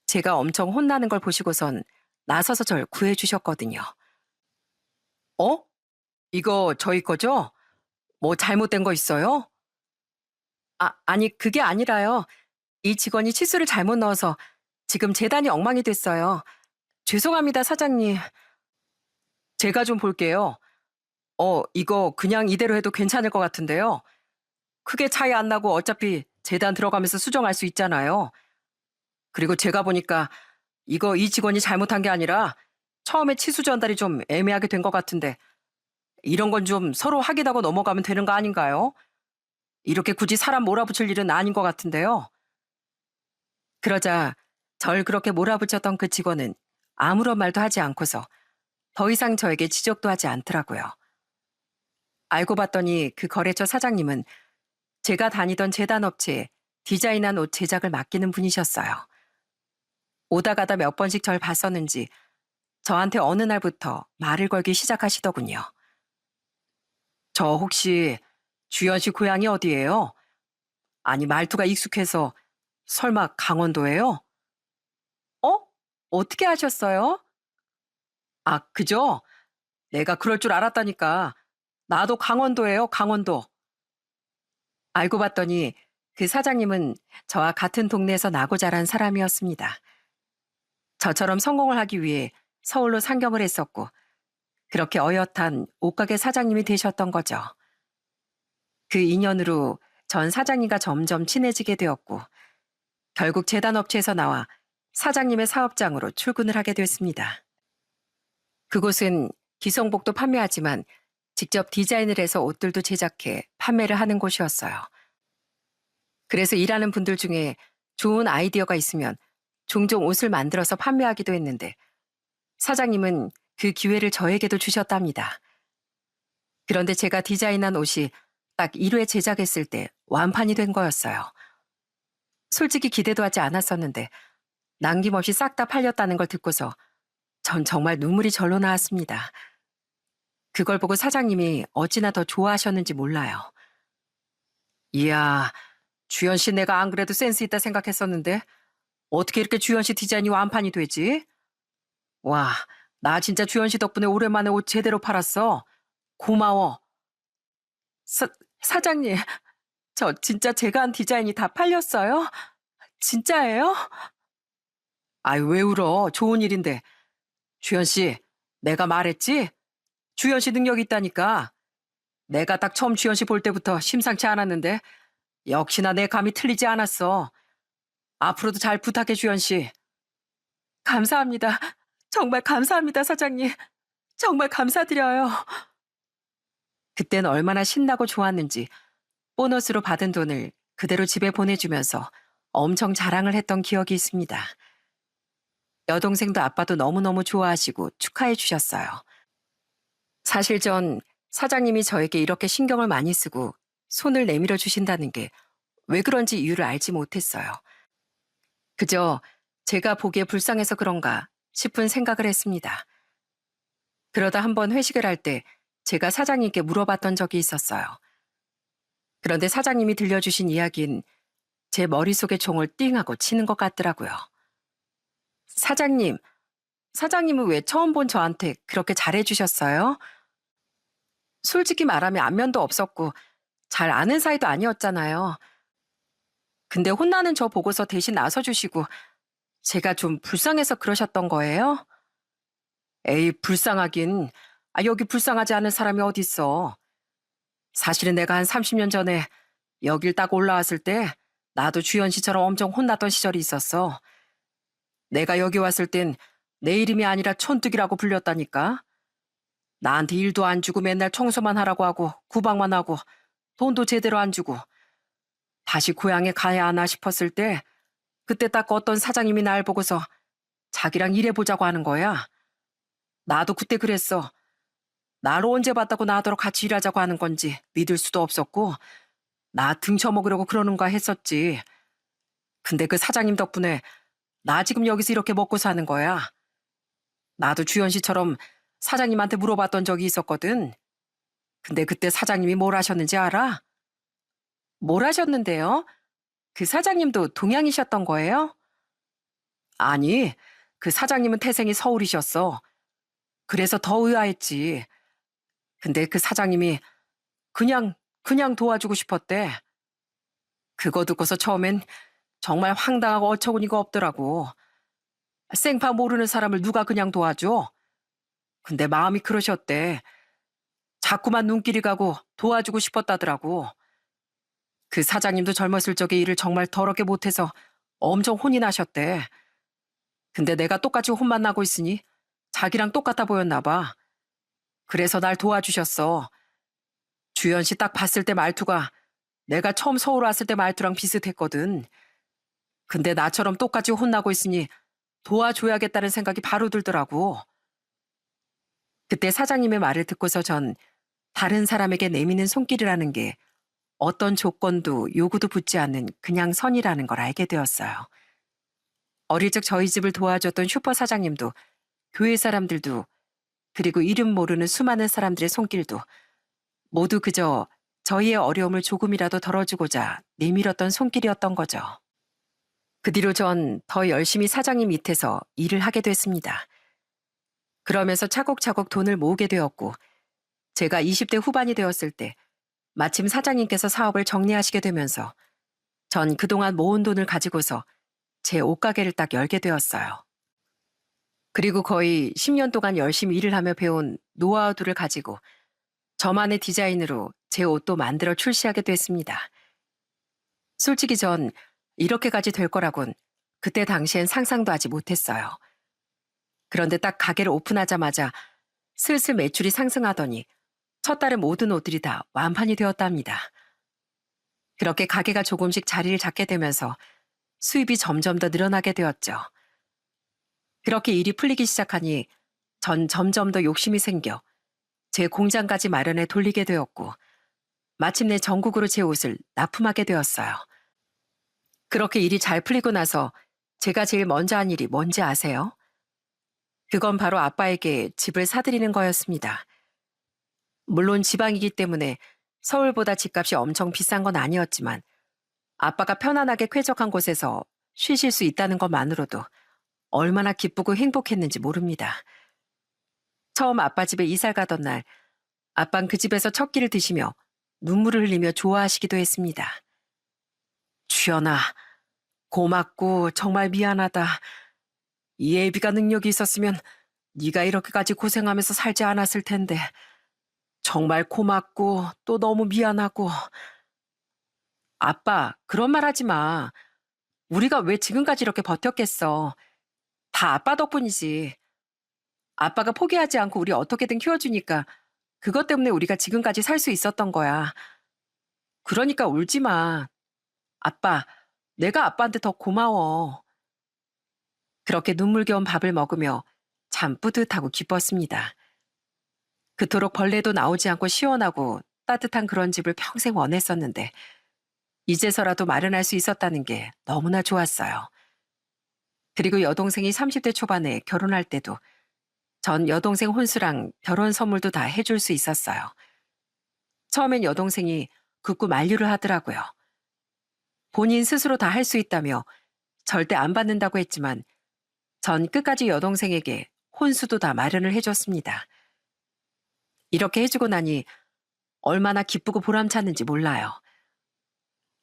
제가 엄청 혼나는 걸 보시고선 나서서 절 구해주셨거든요. 어? 이거 저희 거죠? 뭐 잘못된 거 있어요? 아니, 그게 아니라요. 이 직원이 치수를 잘못 넣어서 지금 재단이 엉망이 됐어요. 죄송합니다, 사장님. 제가 좀 볼게요. 이거 그냥 이대로 해도 괜찮을 것 같은데요. 크게 차이 안 나고 어차피 재단 들어가면서 수정할 수 있잖아요. 그리고 제가 보니까 이거 이 직원이 잘못한 게 아니라 처음에 치수 전달이 좀 애매하게 된 것 같은데 이런 건 좀 서로 확인하고 넘어가면 되는 거 아닌가요? 이렇게 굳이 사람 몰아붙일 일은 아닌 것 같은데요. 그러자 절 그렇게 몰아붙였던 그 직원은 아무런 말도 하지 않고서 더 이상 저에게 지적도 하지 않더라고요. 알고 봤더니 그 거래처 사장님은 제가 다니던 재단업체에 디자인한 옷 제작을 맡기는 분이셨어요. 오다 가다 몇 번씩 절 봤었는지 저한테 어느 날부터 말을 걸기 시작하시더군요. 저 혹시 주연 씨 고향이 어디예요? 아니, 말투가 익숙해서 설마 강원도예요? 어? 어떻게 아셨어요? 그죠? 내가 그럴 줄 알았다니까. 나도 강원도예요, 강원도. 알고 봤더니 그 사장님은 저와 같은 동네에서 나고 자란 사람이었습니다. 저처럼 성공을 하기 위해 서울로 상경을 했었고 그렇게 어엿한 옷가게 사장님이 되셨던 거죠. 그 인연으로 전 사장님과 점점 친해지게 되었고 결국 재단업체에서 나와 사장님의 사업장으로 출근을 하게 됐습니다. 그곳은 기성복도 판매하지만 직접 디자인을 해서 옷들도 제작해 판매를 하는 곳이었어요. 그래서 일하는 분들 중에 좋은 아이디어가 있으면 종종 옷을 만들어서 판매하기도 했는데 사장님은 그 기회를 저에게도 주셨답니다. 그런데 제가 디자인한 옷이 딱 1회 제작했을 때 완판이 된 거였어요. 솔직히 기대도 하지 않았었는데 남김없이 싹 다 팔렸다는 걸 듣고서 전 정말 눈물이 절로 나왔습니다. 그걸 보고 사장님이 어찌나 더 좋아하셨는지 몰라요. 이야, 주현 씨 내가 안 그래도 센스 있다 생각했었는데 어떻게 이렇게 주현 씨 디자인이 완판이 되지? 와, 나 진짜 주현 씨 덕분에 오랜만에 옷 제대로 팔았어. 고마워. 사, 사장님, 저 진짜 제가 한 디자인이 다 팔렸어요? 진짜예요? 아유, 왜 울어? 좋은 일인데. 주현 씨, 내가 말했지? 주현 씨 능력이 있다니까. 내가 딱 처음 주현 씨 볼 때부터 심상치 않았는데 역시나 내 감이 틀리지 않았어. 앞으로도 잘 부탁해, 주현 씨. 감사합니다. 정말 감사합니다, 사장님. 정말 감사드려요. 그땐 얼마나 신나고 좋았는지 보너스로 받은 돈을 그대로 집에 보내주면서 엄청 자랑을 했던 기억이 있습니다. 여동생도 아빠도 너무너무 좋아하시고 축하해 주셨어요. 사실 전 사장님이 저에게 이렇게 신경을 많이 쓰고 손을 내밀어 주신다는 게 왜 그런지 이유를 알지 못했어요. 그저 제가 보기에 불쌍해서 그런가 싶은 생각을 했습니다. 그러다 한번 회식을 할 때 제가 사장님께 물어봤던 적이 있었어요. 그런데 사장님이 들려주신 이야기는 제 머릿속에 종을 띵 하고 치는 것 같더라고요. 사장님, 사장님은 왜 처음 본 저한테 그렇게 잘해주셨어요? 솔직히 말하면 안면도 없었고 잘 아는 사이도 아니었잖아요. 근데 혼나는 저 보고서 대신 나서주시고 제가 좀 불쌍해서 그러셨던 거예요? 에이, 불쌍하긴. 아, 여기 불쌍하지 않은 사람이 어딨어. 사실은 내가 한 30년 전에 여길 딱 올라왔을 때 나도 주현 씨처럼 엄청 혼났던 시절이 있었어. 내가 여기 왔을 땐 내 이름이 아니라 촌뚝이라고 불렸다니까. 나한테 일도 안 주고 맨날 청소만 하라고 하고 구박만 하고 돈도 제대로 안 주고 다시 고향에 가야 하나 싶었을 때 그때 딱 어떤 사장님이 날 보고서 자기랑 일해보자고 하는 거야. 나도 그때 그랬어. 나를 언제 봤다고 나더러 같이 일하자고 하는 건지 믿을 수도 없었고 나 등쳐먹으려고 그러는가 했었지. 근데 그 사장님 덕분에 나 지금 여기서 이렇게 먹고 사는 거야. 나도 주현 씨처럼 사장님한테 물어봤던 적이 있었거든. 근데 그때 사장님이 뭘 하셨는지 알아? 뭘 하셨는데요? 그 사장님도 동양이셨던 거예요? 아니, 그 사장님은 태생이 서울이셨어. 그래서 더 의아했지. 근데 그 사장님이 그냥 도와주고 싶었대. 그거 듣고서 처음엔 정말 황당하고 어처구니가 없더라고. 생파 모르는 사람을 누가 그냥 도와줘? 근데 마음이 그러셨대. 자꾸만 눈길이 가고 도와주고 싶었다더라고. 그 사장님도 젊었을 적에 일을 정말 더럽게 못해서 엄청 혼이 나셨대. 근데 내가 똑같이 혼만 나고 있으니 자기랑 똑같아 보였나 봐. 그래서 날 도와주셨어. 주현 씨 딱 봤을 때 말투가 내가 처음 서울 왔을 때 말투랑 비슷했거든. 근데 나처럼 똑같이 혼나고 있으니 도와줘야겠다는 생각이 바로 들더라고. 그때 사장님의 말을 듣고서 전 다른 사람에게 내미는 손길이라는 게 어떤 조건도 요구도 붙지 않는 그냥 선이라는 걸 알게 되었어요. 어릴 적 저희 집을 도와줬던 슈퍼 사장님도 교회 사람들도 그리고 이름 모르는 수많은 사람들의 손길도 모두 그저 저희의 어려움을 조금이라도 덜어주고자 내밀었던 손길이었던 거죠. 그 뒤로 전 더 열심히 사장님 밑에서 일을 하게 됐습니다. 그러면서 차곡차곡 돈을 모으게 되었고 제가 20대 후반이 되었을 때 마침 사장님께서 사업을 정리하시게 되면서 전 그동안 모은 돈을 가지고서 제 옷가게를 딱 열게 되었어요. 그리고 거의 10년 동안 열심히 일을 하며 배운 노하우들을 가지고 저만의 디자인으로 제 옷도 만들어 출시하게 됐습니다. 솔직히 전 이렇게까지 될 거라곤 그때 당시엔 상상도 하지 못했어요. 그런데 딱 가게를 오픈하자마자 슬슬 매출이 상승하더니 첫 달에 모든 옷들이 다 완판이 되었답니다. 그렇게 가게가 조금씩 자리를 잡게 되면서 수입이 점점 더 늘어나게 되었죠. 그렇게 일이 풀리기 시작하니 전 점점 더 욕심이 생겨 제 공장까지 마련해 돌리게 되었고 마침내 전국으로 제 옷을 납품하게 되었어요. 그렇게 일이 잘 풀리고 나서 제가 제일 먼저 한 일이 뭔지 아세요? 그건 바로 아빠에게 집을 사드리는 거였습니다. 물론 지방이기 때문에 서울보다 집값이 엄청 비싼 건 아니었지만 아빠가 편안하게 쾌적한 곳에서 쉬실 수 있다는 것만으로도 얼마나 기쁘고 행복했는지 모릅니다. 처음 아빠 집에 이사 가던 날, 아빤 그 집에서 첫 끼를 드시며 눈물을 흘리며 좋아하시기도 했습니다. 주연아, 고맙고 정말 미안하다. 이 애비가 능력이 있었으면 네가 이렇게까지 고생하면서 살지 않았을 텐데 정말 고맙고 또 너무 미안하고. 아빠, 그런 말 하지 마. 우리가 왜 지금까지 이렇게 버텼겠어. 다 아빠 덕분이지. 아빠가 포기하지 않고 우리 어떻게든 키워주니까 그것 때문에 우리가 지금까지 살 수 있었던 거야. 그러니까 울지 마. 아빠, 내가 아빠한테 더 고마워. 그렇게 눈물겨운 밥을 먹으며 참 뿌듯하고 기뻤습니다. 그토록 벌레도 나오지 않고 시원하고 따뜻한 그런 집을 평생 원했었는데 이제서라도 마련할 수 있었다는 게 너무나 좋았어요. 그리고 여동생이 30대 초반에 결혼할 때도 전 여동생 혼수랑 결혼 선물도 다 해줄 수 있었어요. 처음엔 여동생이 극구 만류를 하더라고요. 본인 스스로 다 할 수 있다며 절대 안 받는다고 했지만 전 끝까지 여동생에게 혼수도 다 마련을 해줬습니다. 이렇게 해주고 나니 얼마나 기쁘고 보람찼는지 몰라요.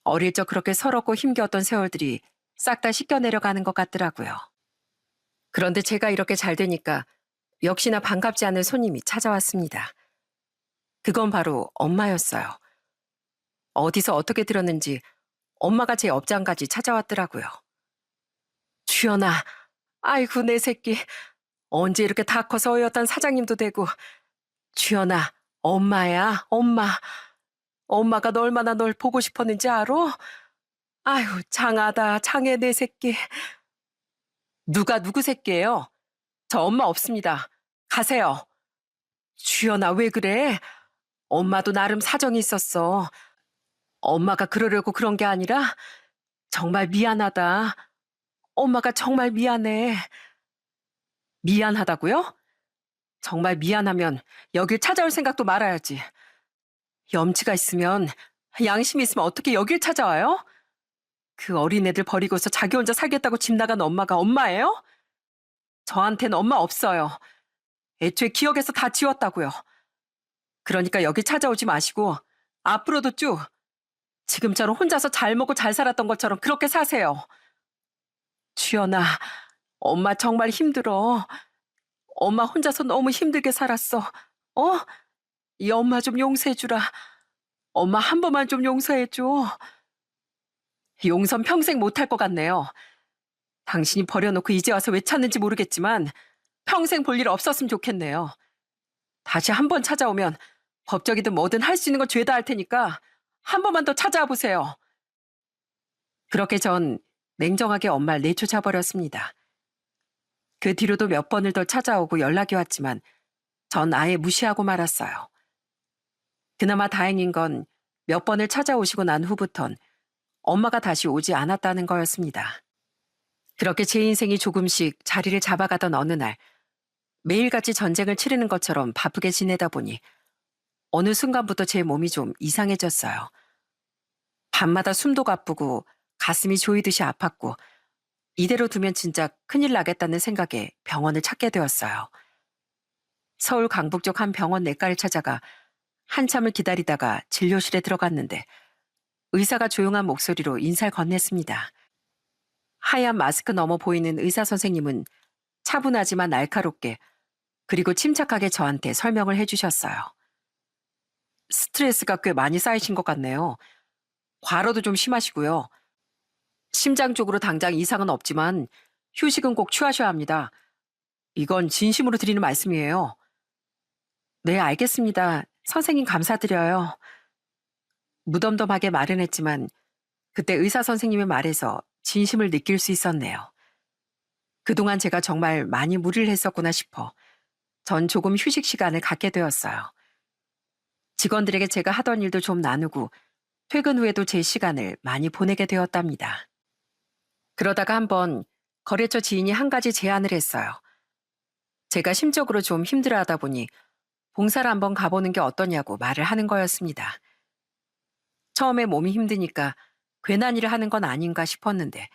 어릴 적 그렇게 서럽고 힘겨웠던 세월들이 싹 다 씻겨내려가는 것 같더라고요. 그런데 제가 이렇게 잘 되니까 역시나 반갑지 않은 손님이 찾아왔습니다. 그건 바로 엄마였어요. 어디서 어떻게 들었는지 엄마가 제 업장까지 찾아왔더라고요. 주연아, 아이고 내 새끼. 언제 이렇게 다 커서 어엿한 사장님도 되고. 주연아, 엄마야, 엄마. 엄마가 너 얼마나 널 보고 싶었는지 알아? 아휴, 장하다, 장해 내 새끼. 누가 누구 새끼예요? 저 엄마 없습니다. 가세요. 주연아, 왜 그래? 엄마도 나름 사정이 있었어. 엄마가 그러려고 그런 게 아니라 정말 미안하다. 엄마가 정말 미안해. 미안하다고요? 정말 미안하면 여길 찾아올 생각도 말아야지. 염치가 있으면, 양심이 있으면 어떻게 여길 찾아와요? 그 어린애들 버리고서 자기 혼자 살겠다고 집 나간 엄마가 엄마예요? 저한테는 엄마 없어요. 애초에 기억에서 다 지웠다고요. 그러니까 여기 찾아오지 마시고 앞으로도 쭉 지금처럼 혼자서 잘 먹고 잘 살았던 것처럼 그렇게 사세요. 주연아, 엄마 정말 힘들어. 엄마 혼자서 너무 힘들게 살았어. 어? 이 엄마 좀 용서해주라. 엄마 한 번만 좀 용서해줘. 용서는 평생 못할 것 같네요. 당신이 버려놓고 이제 와서 왜 찾는지 모르겠지만 평생 볼 일 없었으면 좋겠네요. 다시 한 번 찾아오면 법적이든 뭐든 할 수 있는 거 죄다 할 테니까 한 번만 더 찾아와 보세요. 그렇게 전 냉정하게 엄마를 내쫓아 버렸습니다. 그 뒤로도 몇 번을 더 찾아오고 연락이 왔지만 전 아예 무시하고 말았어요. 그나마 다행인 건 몇 번을 찾아오시고 난 후부턴 엄마가 다시 오지 않았다는 거였습니다. 그렇게 제 인생이 조금씩 자리를 잡아가던 어느 날 매일같이 전쟁을 치르는 것처럼 바쁘게 지내다 보니 어느 순간부터 제 몸이 좀 이상해졌어요. 밤마다 숨도 가쁘고 가슴이 조이듯이 아팠고 이대로 두면 진짜 큰일 나겠다는 생각에 병원을 찾게 되었어요. 서울 강북 쪽 한 병원 내과를 찾아가 한참을 기다리다가 진료실에 들어갔는데 의사가 조용한 목소리로 인사를 건넸습니다. 하얀 마스크 너머 보이는 의사 선생님은 차분하지만 날카롭게 그리고 침착하게 저한테 설명을 해주셨어요. 스트레스가 꽤 많이 쌓이신 것 같네요. 과로도 좀 심하시고요. 심장 쪽으로 당장 이상은 없지만 휴식은 꼭 취하셔야 합니다. 이건 진심으로 드리는 말씀이에요. 네, 알겠습니다. 선생님 감사드려요. 무덤덤하게 말은 했지만 그때 의사 선생님의 말에서 진심을 느낄 수 있었네요. 그동안 제가 정말 많이 무리를 했었구나 싶어 전 조금 휴식 시간을 갖게 되었어요. 직원들에게 제가 하던 일도 좀 나누고 퇴근 후에도 제 시간을 많이 보내게 되었답니다. 그러다가 한번 거래처 지인이 한 가지 제안을 했어요. 제가 심적으로 좀 힘들어하다 보니 봉사를 한번 가보는 게 어떠냐고 말을 하는 거였습니다. 처음에 몸이 힘드니까 괜한 일을 하는 건 아닌가 싶었는데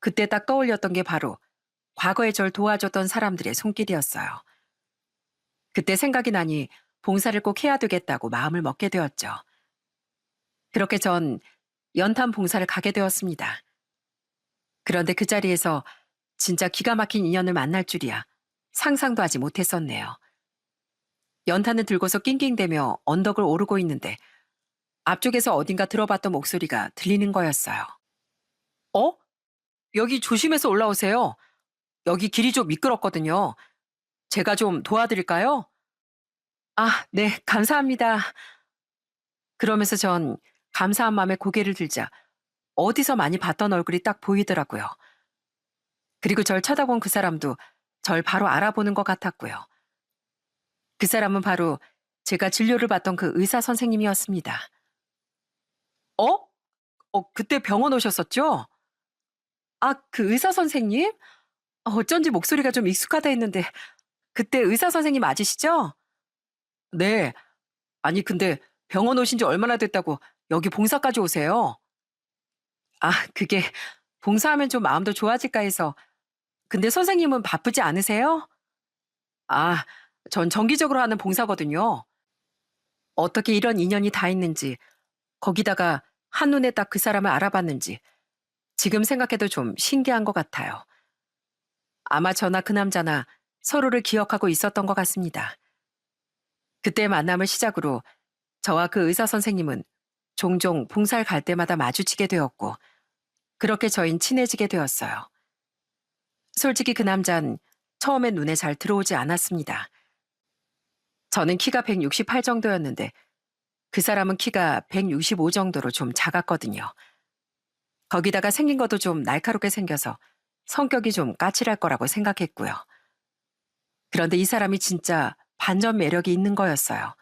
그때 딱 떠올렸던 게 바로 과거에 절 도와줬던 사람들의 손길이었어요. 그때 생각이 나니 봉사를 꼭 해야 되겠다고 마음을 먹게 되었죠. 그렇게 전 연탄 봉사를 가게 되었습니다. 그런데 그 자리에서 진짜 기가 막힌 인연을 만날 줄이야 상상도 하지 못했었네요. 연탄을 들고서 낑낑대며 언덕을 오르고 있는데 앞쪽에서 어딘가 들어봤던 목소리가 들리는 거였어요. 어? 여기 조심해서 올라오세요. 여기 길이 좀 미끄럽거든요. 제가 좀 도와드릴까요? 아, 네, 감사합니다. 그러면서 전 감사한 마음에 고개를 들자 어디서 많이 봤던 얼굴이 딱 보이더라고요. 그리고 절 쳐다본 그 사람도 절 바로 알아보는 것 같았고요. 그 사람은 바로 제가 진료를 받던 그 의사 선생님이었습니다. 어? 그때 병원 오셨었죠? 아, 그 의사 선생님? 어쩐지 목소리가 좀 익숙하다 했는데 그때 의사 선생님 맞으시죠? 네. 아니 근데 병원 오신 지 얼마나 됐다고 여기 봉사까지 오세요? 아, 그게 봉사하면 좀 마음도 좋아질까 해서. 근데 선생님은 바쁘지 않으세요? 아, 전 정기적으로 하는 봉사거든요. 어떻게 이런 인연이 다 있는지, 거기다가 한눈에 딱 그 사람을 알아봤는지 지금 생각해도 좀 신기한 것 같아요. 아마 저나 그 남자나 서로를 기억하고 있었던 것 같습니다. 그때 만남을 시작으로 저와 그 의사 선생님은 종종 봉사를 갈 때마다 마주치게 되었고 그렇게 저흰 친해지게 되었어요. 솔직히 그 남잔 처음엔 눈에 잘 들어오지 않았습니다. 저는 키가 168 정도였는데 그 사람은 키가 165 정도로 좀 작았거든요. 거기다가 생긴 것도 좀 날카롭게 생겨서 성격이 좀 까칠할 거라고 생각했고요. 그런데 이 사람이 진짜 반전 매력이 있는 거였어요.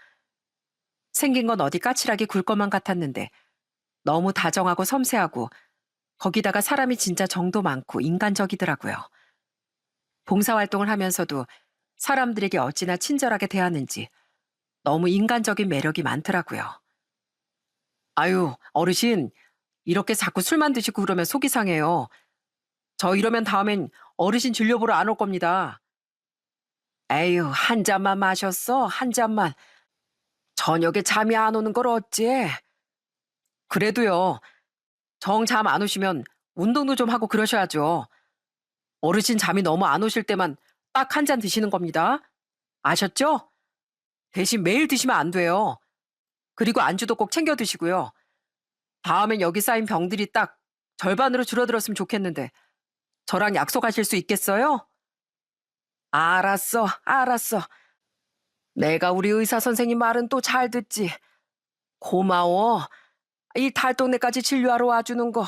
생긴 건 어디 까칠하게 굴 것만 같았는데 너무 다정하고 섬세하고 거기다가 사람이 진짜 정도 많고 인간적이더라고요. 봉사활동을 하면서도 사람들에게 어찌나 친절하게 대하는지 너무 인간적인 매력이 많더라고요. 아유, 어르신, 이렇게 자꾸 술만 드시고 그러면 속이 상해요. 저 이러면 다음엔 어르신 진료 보러 안 올 겁니다. 에휴, 한 잔만 마셨어, 한 잔만. 저녁에 잠이 안 오는 걸 어째? 그래도요, 정 잠 안 오시면 운동도 좀 하고 그러셔야죠. 어르신 잠이 너무 안 오실 때만 딱 한 잔 드시는 겁니다. 아셨죠? 대신 매일 드시면 안 돼요. 그리고 안주도 꼭 챙겨 드시고요. 다음엔 여기 쌓인 병들이 딱 절반으로 줄어들었으면 좋겠는데 저랑 약속하실 수 있겠어요? 알았어, 알았어. 내가 우리 의사 선생님 말은 또 잘 듣지. 고마워. 이 달동네까지 진료하러 와주는 거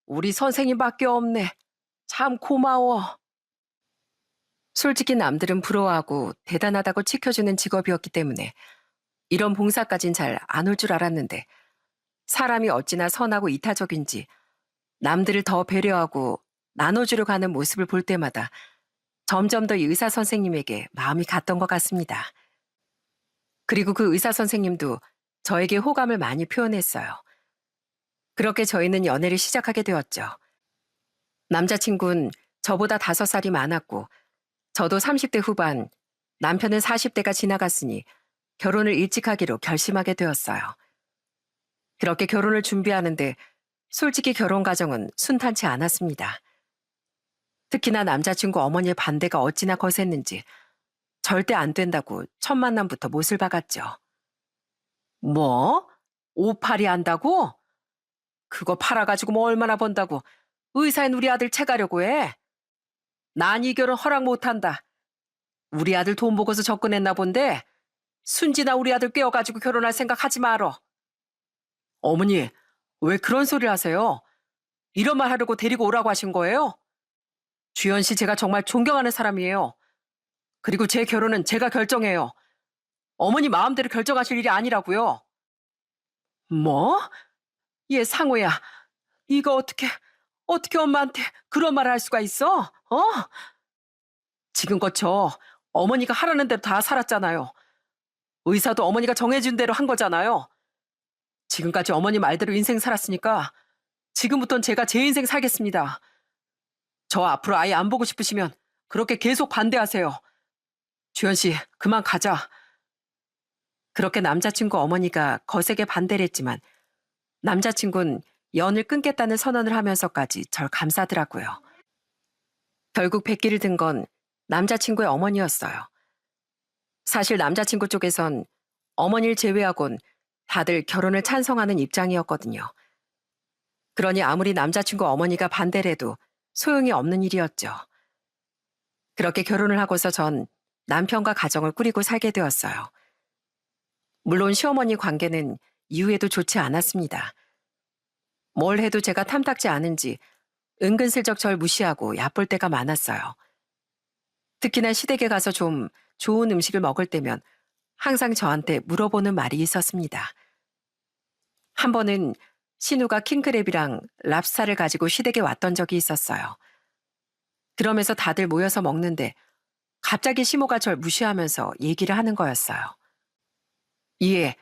우리 선생님밖에 없네. 참 고마워. 솔직히 남들은 부러워하고 대단하다고 치켜주는 직업이었기 때문에 이런 봉사까진 잘 안 올 줄 알았는데 사람이 어찌나 선하고 이타적인지 남들을 더 배려하고 나눠주려 가는 모습을 볼 때마다 점점 더 이 의사 선생님에게 마음이 갔던 것 같습니다. 그리고 그 의사 선생님도 저에게 호감을 많이 표현했어요. 그렇게 저희는 연애를 시작하게 되었죠. 남자친구는 저보다 5살이 많았고 저도 30대 후반, 남편은 40대가 지나갔으니 결혼을 일찍 하기로 결심하게 되었어요. 그렇게 결혼을 준비하는데 솔직히 결혼 과정은 순탄치 않았습니다. 특히나 남자친구 어머니의 반대가 어찌나 거셌는지 절대 안 된다고 첫 만남부터 못을 박았죠. 뭐? 오팔이 한다고? 그거 팔아가지고 뭐 얼마나 번다고 의사인 우리 아들 채가려고 해? 난 이 결혼 허락 못한다. 우리 아들 돈 보고서 접근했나 본데 순지나 우리 아들 꿰어가지고 결혼할 생각 하지 말어. 어머니, 왜 그런 소리를 하세요? 이런 말 하려고 데리고 오라고 하신 거예요? 주현 씨 제가 정말 존경하는 사람이에요. 그리고 제 결혼은 제가 결정해요. 어머니 마음대로 결정하실 일이 아니라고요. 뭐? 얘 상호야, 이거 어떻게... 어떻게 엄마한테 그런 말을 할 수가 있어? 어? 지금껏 저 어머니가 하라는 대로 다 살았잖아요. 의사도 어머니가 정해준 대로 한 거잖아요. 지금까지 어머니 말대로 인생 살았으니까 지금부턴 제가 제 인생 살겠습니다. 저 앞으로 아예 안 보고 싶으시면 그렇게 계속 반대하세요. 주현 씨, 그만 가자. 그렇게 남자친구 어머니가 거세게 반대를 했지만 남자친구는 연을 끊겠다는 선언을 하면서까지 절 감싸더라고요. 결국 백기를 든 건 남자친구의 어머니였어요. 사실 남자친구 쪽에선 어머니를 제외하곤 다들 결혼을 찬성하는 입장이었거든요. 그러니 아무리 남자친구 어머니가 반대를 해도 소용이 없는 일이었죠. 그렇게 결혼을 하고서 전 남편과 가정을 꾸리고 살게 되었어요. 물론 시어머니 관계는 이후에도 좋지 않았습니다. 뭘 해도 제가 탐탁지 않은지 은근슬쩍 절 무시하고 얕볼 때가 많았어요. 특히나 시댁에 가서 좀 좋은 음식을 먹을 때면 항상 저한테 물어보는 말이 있었습니다. 한 번은 신우가 킹크랩이랑 랍스타를 가지고 시댁에 왔던 적이 있었어요. 그러면서 다들 모여서 먹는데 갑자기 시모가 절 무시하면서 얘기를 하는 거였어요. 예,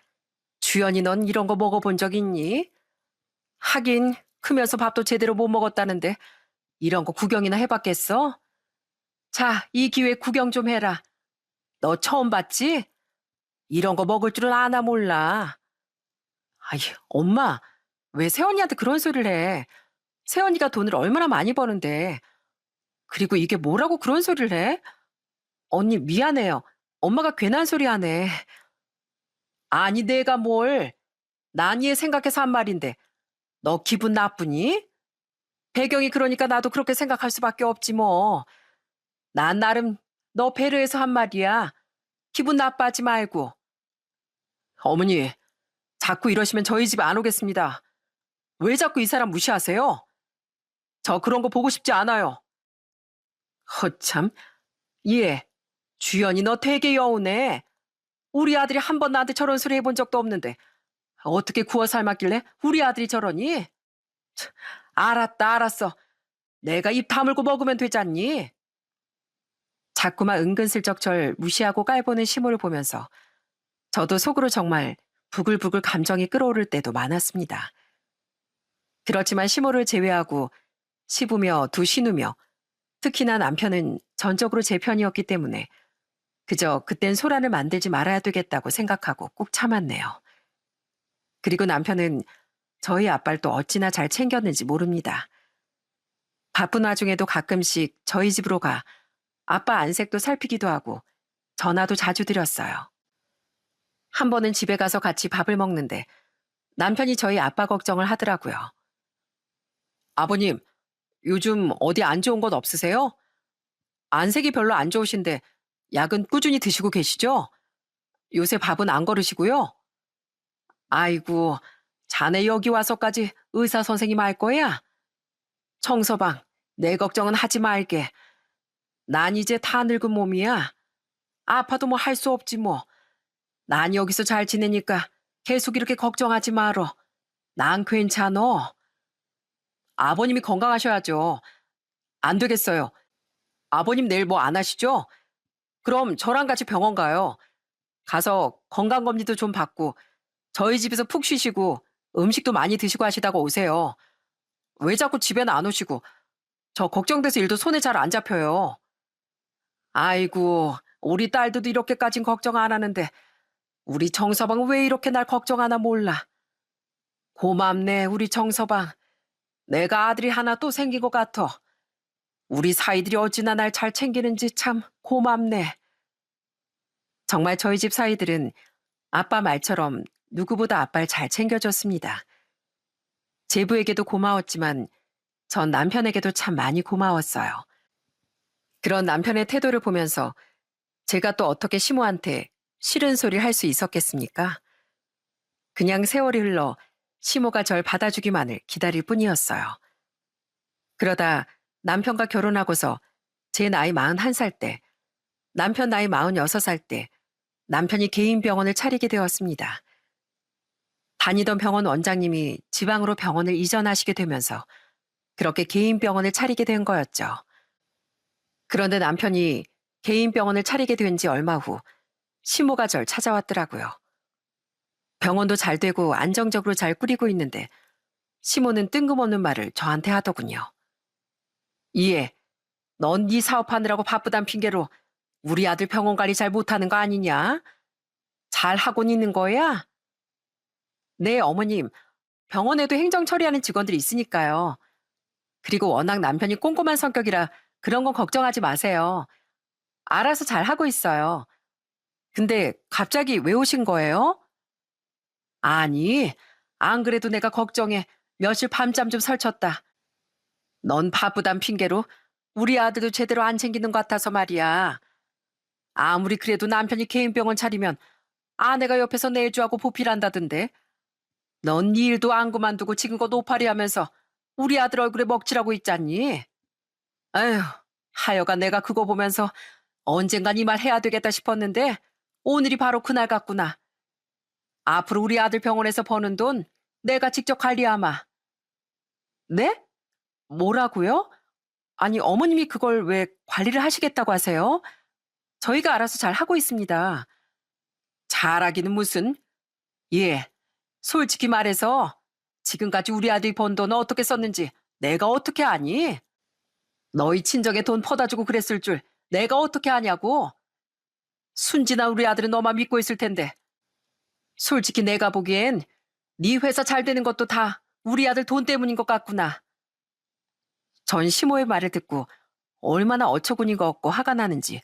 주연이 넌 이런 거 먹어본 적 있니? 하긴 크면서 밥도 제대로 못 먹었다는데 이런 거 구경이나 해봤겠어? 자, 이 기회에 구경 좀 해라. 너 처음 봤지? 이런 거 먹을 줄은 아나 몰라. 아이, 엄마, 왜 새언니한테 그런 소리를 해? 새언니가 돈을 얼마나 많이 버는데. 그리고 이게 뭐라고 그런 소리를 해? 언니 미안해요. 엄마가 괜한 소리 하네. 아니 내가 뭘. 난이에 생각해서 한 말인데 너 기분 나쁘니? 배경이 그러니까 나도 그렇게 생각할 수밖에 없지 뭐. 난 나름 너 배려해서 한 말이야. 기분 나빠하지 말고. 어머니, 자꾸 이러시면 저희 집에 안 오겠습니다. 왜 자꾸 이 사람 무시하세요? 저 그런 거 보고 싶지 않아요. 허참. 예, 주연이 너 되게 여우네. 우리 아들이 한 번 나한테 저런 소리 해본 적도 없는데 어떻게 구워 삶았길래 우리 아들이 저러니? 참, 알았다, 알았어. 내가 입 다물고 먹으면 되잖니? 자꾸만 은근슬쩍 절 무시하고 깔보는 시모를 보면서 저도 속으로 정말 부글부글 감정이 끓어오를 때도 많았습니다. 그렇지만 시모를 제외하고 시부며 두 신우며 특히나 남편은 전적으로 제 편이었기 때문에 그저 그땐 소란을 만들지 말아야 되겠다고 생각하고 꾹 참았네요. 그리고 남편은 저희 아빠를 또 어찌나 잘 챙겼는지 모릅니다. 바쁜 와중에도 가끔씩 저희 집으로 가 아빠 안색도 살피기도 하고 전화도 자주 드렸어요. 한 번은 집에 가서 같이 밥을 먹는데 남편이 저희 아빠 걱정을 하더라고요. 아버님, 요즘 어디 안 좋은 것 없으세요? 안색이 별로 안 좋으신데 약은 꾸준히 드시고 계시죠? 요새 밥은 안 거르시고요? 아이고, 자네 여기 와서까지 의사 선생님 할 거야? 청서방, 내 걱정은 하지 말게. 난 이제 다 늙은 몸이야. 아파도 뭐 할 수 없지 뭐. 난 여기서 잘 지내니까 계속 이렇게 걱정하지 말어. 난 괜찮어. 아버님이 건강하셔야죠. 안 되겠어요. 아버님 내일 뭐 안 하시죠? 그럼 저랑 같이 병원 가요. 가서 건강검진도 좀 받고 저희 집에서 푹 쉬시고 음식도 많이 드시고 하시다가 오세요. 왜 자꾸 집에는 안 오시고 저 걱정돼서 일도 손에 잘 안 잡혀요. 아이고, 우리 딸도 이렇게까진 걱정 안 하는데 우리 정서방 왜 이렇게 날 걱정하나 몰라. 고맙네, 우리 정서방. 내가 아들이 하나 또 생긴 것 같아. 우리 사이들이 어찌나 날 잘 챙기는지 참 고맙네. 정말 저희 집 사이들은 아빠 말처럼 누구보다 아빠를 잘 챙겨줬습니다. 제부에게도 고마웠지만 전 남편에게도 참 많이 고마웠어요. 그런 남편의 태도를 보면서 제가 또 어떻게 시모한테 싫은 소리를 할 수 있었겠습니까? 그냥 세월이 흘러 시모가 절 받아주기만을 기다릴 뿐이었어요. 그러다 남편과 결혼하고서 제 나이 41살 때, 남편 나이 46살 때 남편이 개인 병원을 차리게 되었습니다. 다니던 병원 원장님이 지방으로 병원을 이전하시게 되면서 그렇게 개인 병원을 차리게 된 거였죠. 그런데 남편이 개인 병원을 차리게 된 지 얼마 후 시모가 절 찾아왔더라고요. 병원도 잘 되고 안정적으로 잘 꾸리고 있는데 시모는 뜬금없는 말을 저한테 하더군요. 이해, 넌 네 사업하느라고 바쁘단 핑계로 우리 아들 병원 관리 잘 못하는 거 아니냐? 잘 하고는 있는 거야? 네, 어머님. 병원에도 행정 처리하는 직원들이 있으니까요. 그리고 워낙 남편이 꼼꼼한 성격이라 그런 건 걱정하지 마세요. 알아서 잘 하고 있어요. 근데 갑자기 왜 오신 거예요? 아니, 안 그래도 내가 걱정해 며칠 밤잠 좀 설쳤다. 넌 바쁘단 핑계로 우리 아들도 제대로 안 챙기는 것 같아서 말이야. 아무리 그래도 남편이 개인 병원 차리면 아내가 옆에서 내주하고 보필한다던데. 넌 네 일도 안 그만두고 지금껏 오파리 하면서 우리 아들 얼굴에 먹칠하고 있잖니. 아휴, 하여간 내가 그거 보면서 언젠간 이 말 해야 되겠다 싶었는데 오늘이 바로 그날 같구나. 앞으로 우리 아들 병원에서 버는 돈 내가 직접 관리하마. 네? 뭐라고요? 아니, 어머님이 그걸 왜 관리를 하시겠다고 하세요? 저희가 알아서 잘 하고 있습니다. 잘하기는 무슨. 예, 솔직히 말해서 지금까지 우리 아들이 번 돈은 어떻게 썼는지 내가 어떻게 아니? 너희 친정에 돈 퍼다 주고 그랬을 줄 내가 어떻게 아냐고. 순진한 우리 아들은 너만 믿고 있을 텐데. 솔직히 내가 보기엔 네 회사 잘 되는 것도 다 우리 아들 돈 때문인 것 같구나. 전 시모의 말을 듣고 얼마나 어처구니가 없고 화가 나는지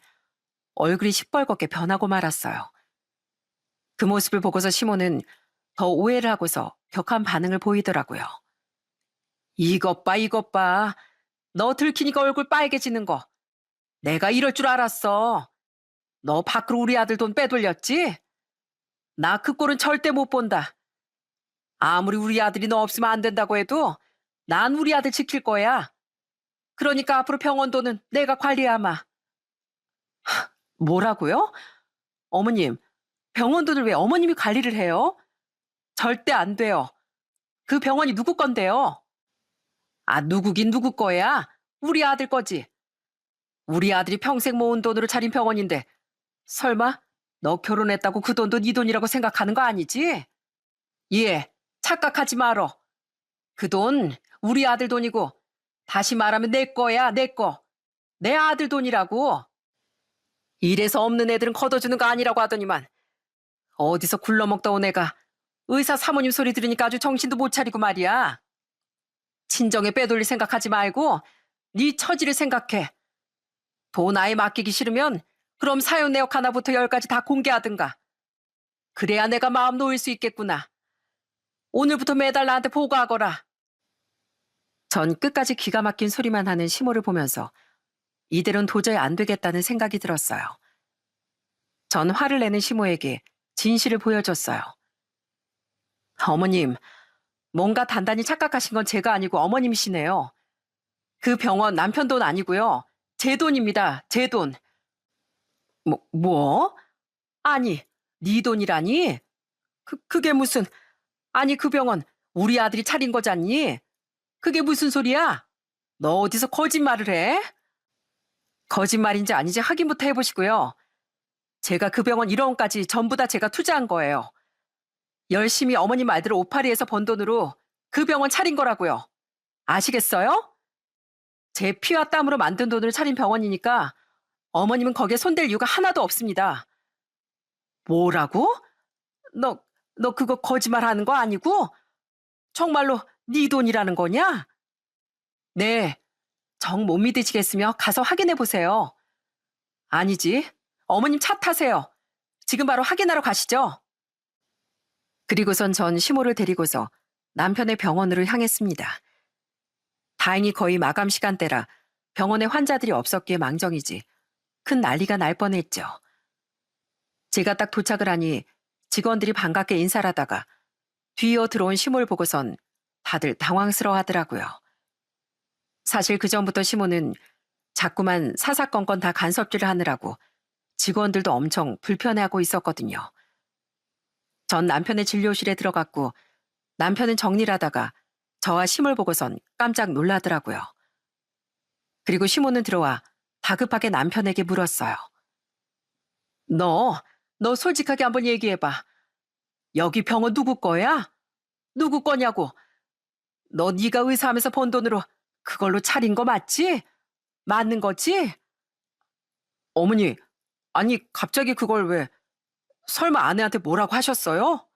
얼굴이 시뻘겋게 변하고 말았어요. 그 모습을 보고서 시모는 더 오해를 하고서 격한 반응을 보이더라고요. 이것 봐, 이것 봐. 너 들키니까 얼굴 빨개지는 거. 내가 이럴 줄 알았어. 너 밖으로 우리 아들 돈 빼돌렸지? 나 그 꼴은 절대 못 본다. 아무리 우리 아들이 너 없으면 안 된다고 해도 난 우리 아들 지킬 거야. 그러니까 앞으로 병원 돈은 내가 관리하마. 뭐라고요? 어머님, 병원 돈을 왜 어머님이 관리를 해요? 절대 안 돼요. 그 병원이 누구 건데요? 아, 누구긴 누구 거야? 우리 아들 거지. 우리 아들이 평생 모은 돈으로 차린 병원인데 설마 너 결혼했다고 그 돈도 네 돈이라고 생각하는 거 아니지? 예, 착각하지 말어. 그 돈 우리 아들 돈이고 다시 말하면 내 거야, 내 거. 내 아들 돈이라고. 이래서 없는 애들은 걷어주는 거 아니라고 하더니만 어디서 굴러먹다 온 애가 의사 사모님 소리 들으니까 아주 정신도 못 차리고 말이야. 친정에 빼돌릴 생각하지 말고 네 처지를 생각해. 돈 아예 맡기기 싫으면 그럼 사연 내역 하나부터 열까지 다 공개하든가. 그래야 내가 마음 놓을 수 있겠구나. 오늘부터 매달 나한테 보고하거라. 전 끝까지 기가 막힌 소리만 하는 시모를 보면서 이대로는 도저히 안 되겠다는 생각이 들었어요. 전 화를 내는 시모에게 진실을 보여줬어요. 어머님, 뭔가 단단히 착각하신 건 제가 아니고 어머님이시네요. 그 병원 남편 돈 아니고요. 제 돈입니다. 제 돈. 뭐? 아니, 네 돈이라니? 그게 무슨, 아니 그 병원 우리 아들이 차린 거잖니? 그게 무슨 소리야? 너 어디서 거짓말을 해? 거짓말인지 아닌지 확인부터 해보시고요. 제가 그 병원 1원까지 전부 다 제가 투자한 거예요. 열심히 어머님 말대로 오파리에서 번 돈으로 그 병원 차린 거라고요. 아시겠어요? 제 피와 땀으로 만든 돈으로 차린 병원이니까 어머님은 거기에 손댈 이유가 하나도 없습니다. 뭐라고? 너, 너 그거 거짓말하는 거 아니고? 정말로 네 돈이라는 거냐? 네, 정 못 믿으시겠으며 가서 확인해 보세요. 아니지, 어머님 차 타세요. 지금 바로 확인하러 가시죠. 그리고선 전 시모를 데리고서 남편의 병원으로 향했습니다. 다행히 거의 마감 시간대라 병원에 환자들이 없었기에 망정이지 큰 난리가 날 뻔했죠. 제가 딱 도착을 하니 직원들이 반갑게 인사를 하다가 뒤이어 들어온 시모를 보고선 다들 당황스러워 하더라고요. 사실 그전부터 시모는 자꾸만 사사건건 다 간섭질을 하느라고 직원들도 엄청 불편해하고 있었거든요. 전 남편의 진료실에 들어갔고 남편은 정리를 하다가 저와 심을 보고선 깜짝 놀라더라고요. 그리고 시모는 들어와 다급하게 남편에게 물었어요. 너 솔직하게 한번 얘기해봐. 여기 병원 누구 거야? 누구 거냐고. 너 네가 의사하면서 번 돈으로 그걸로 차린 거 맞지? 맞는 거지? 어머니, 아니 갑자기 그걸 왜 설마 아내한테 뭐라고 하셨어요?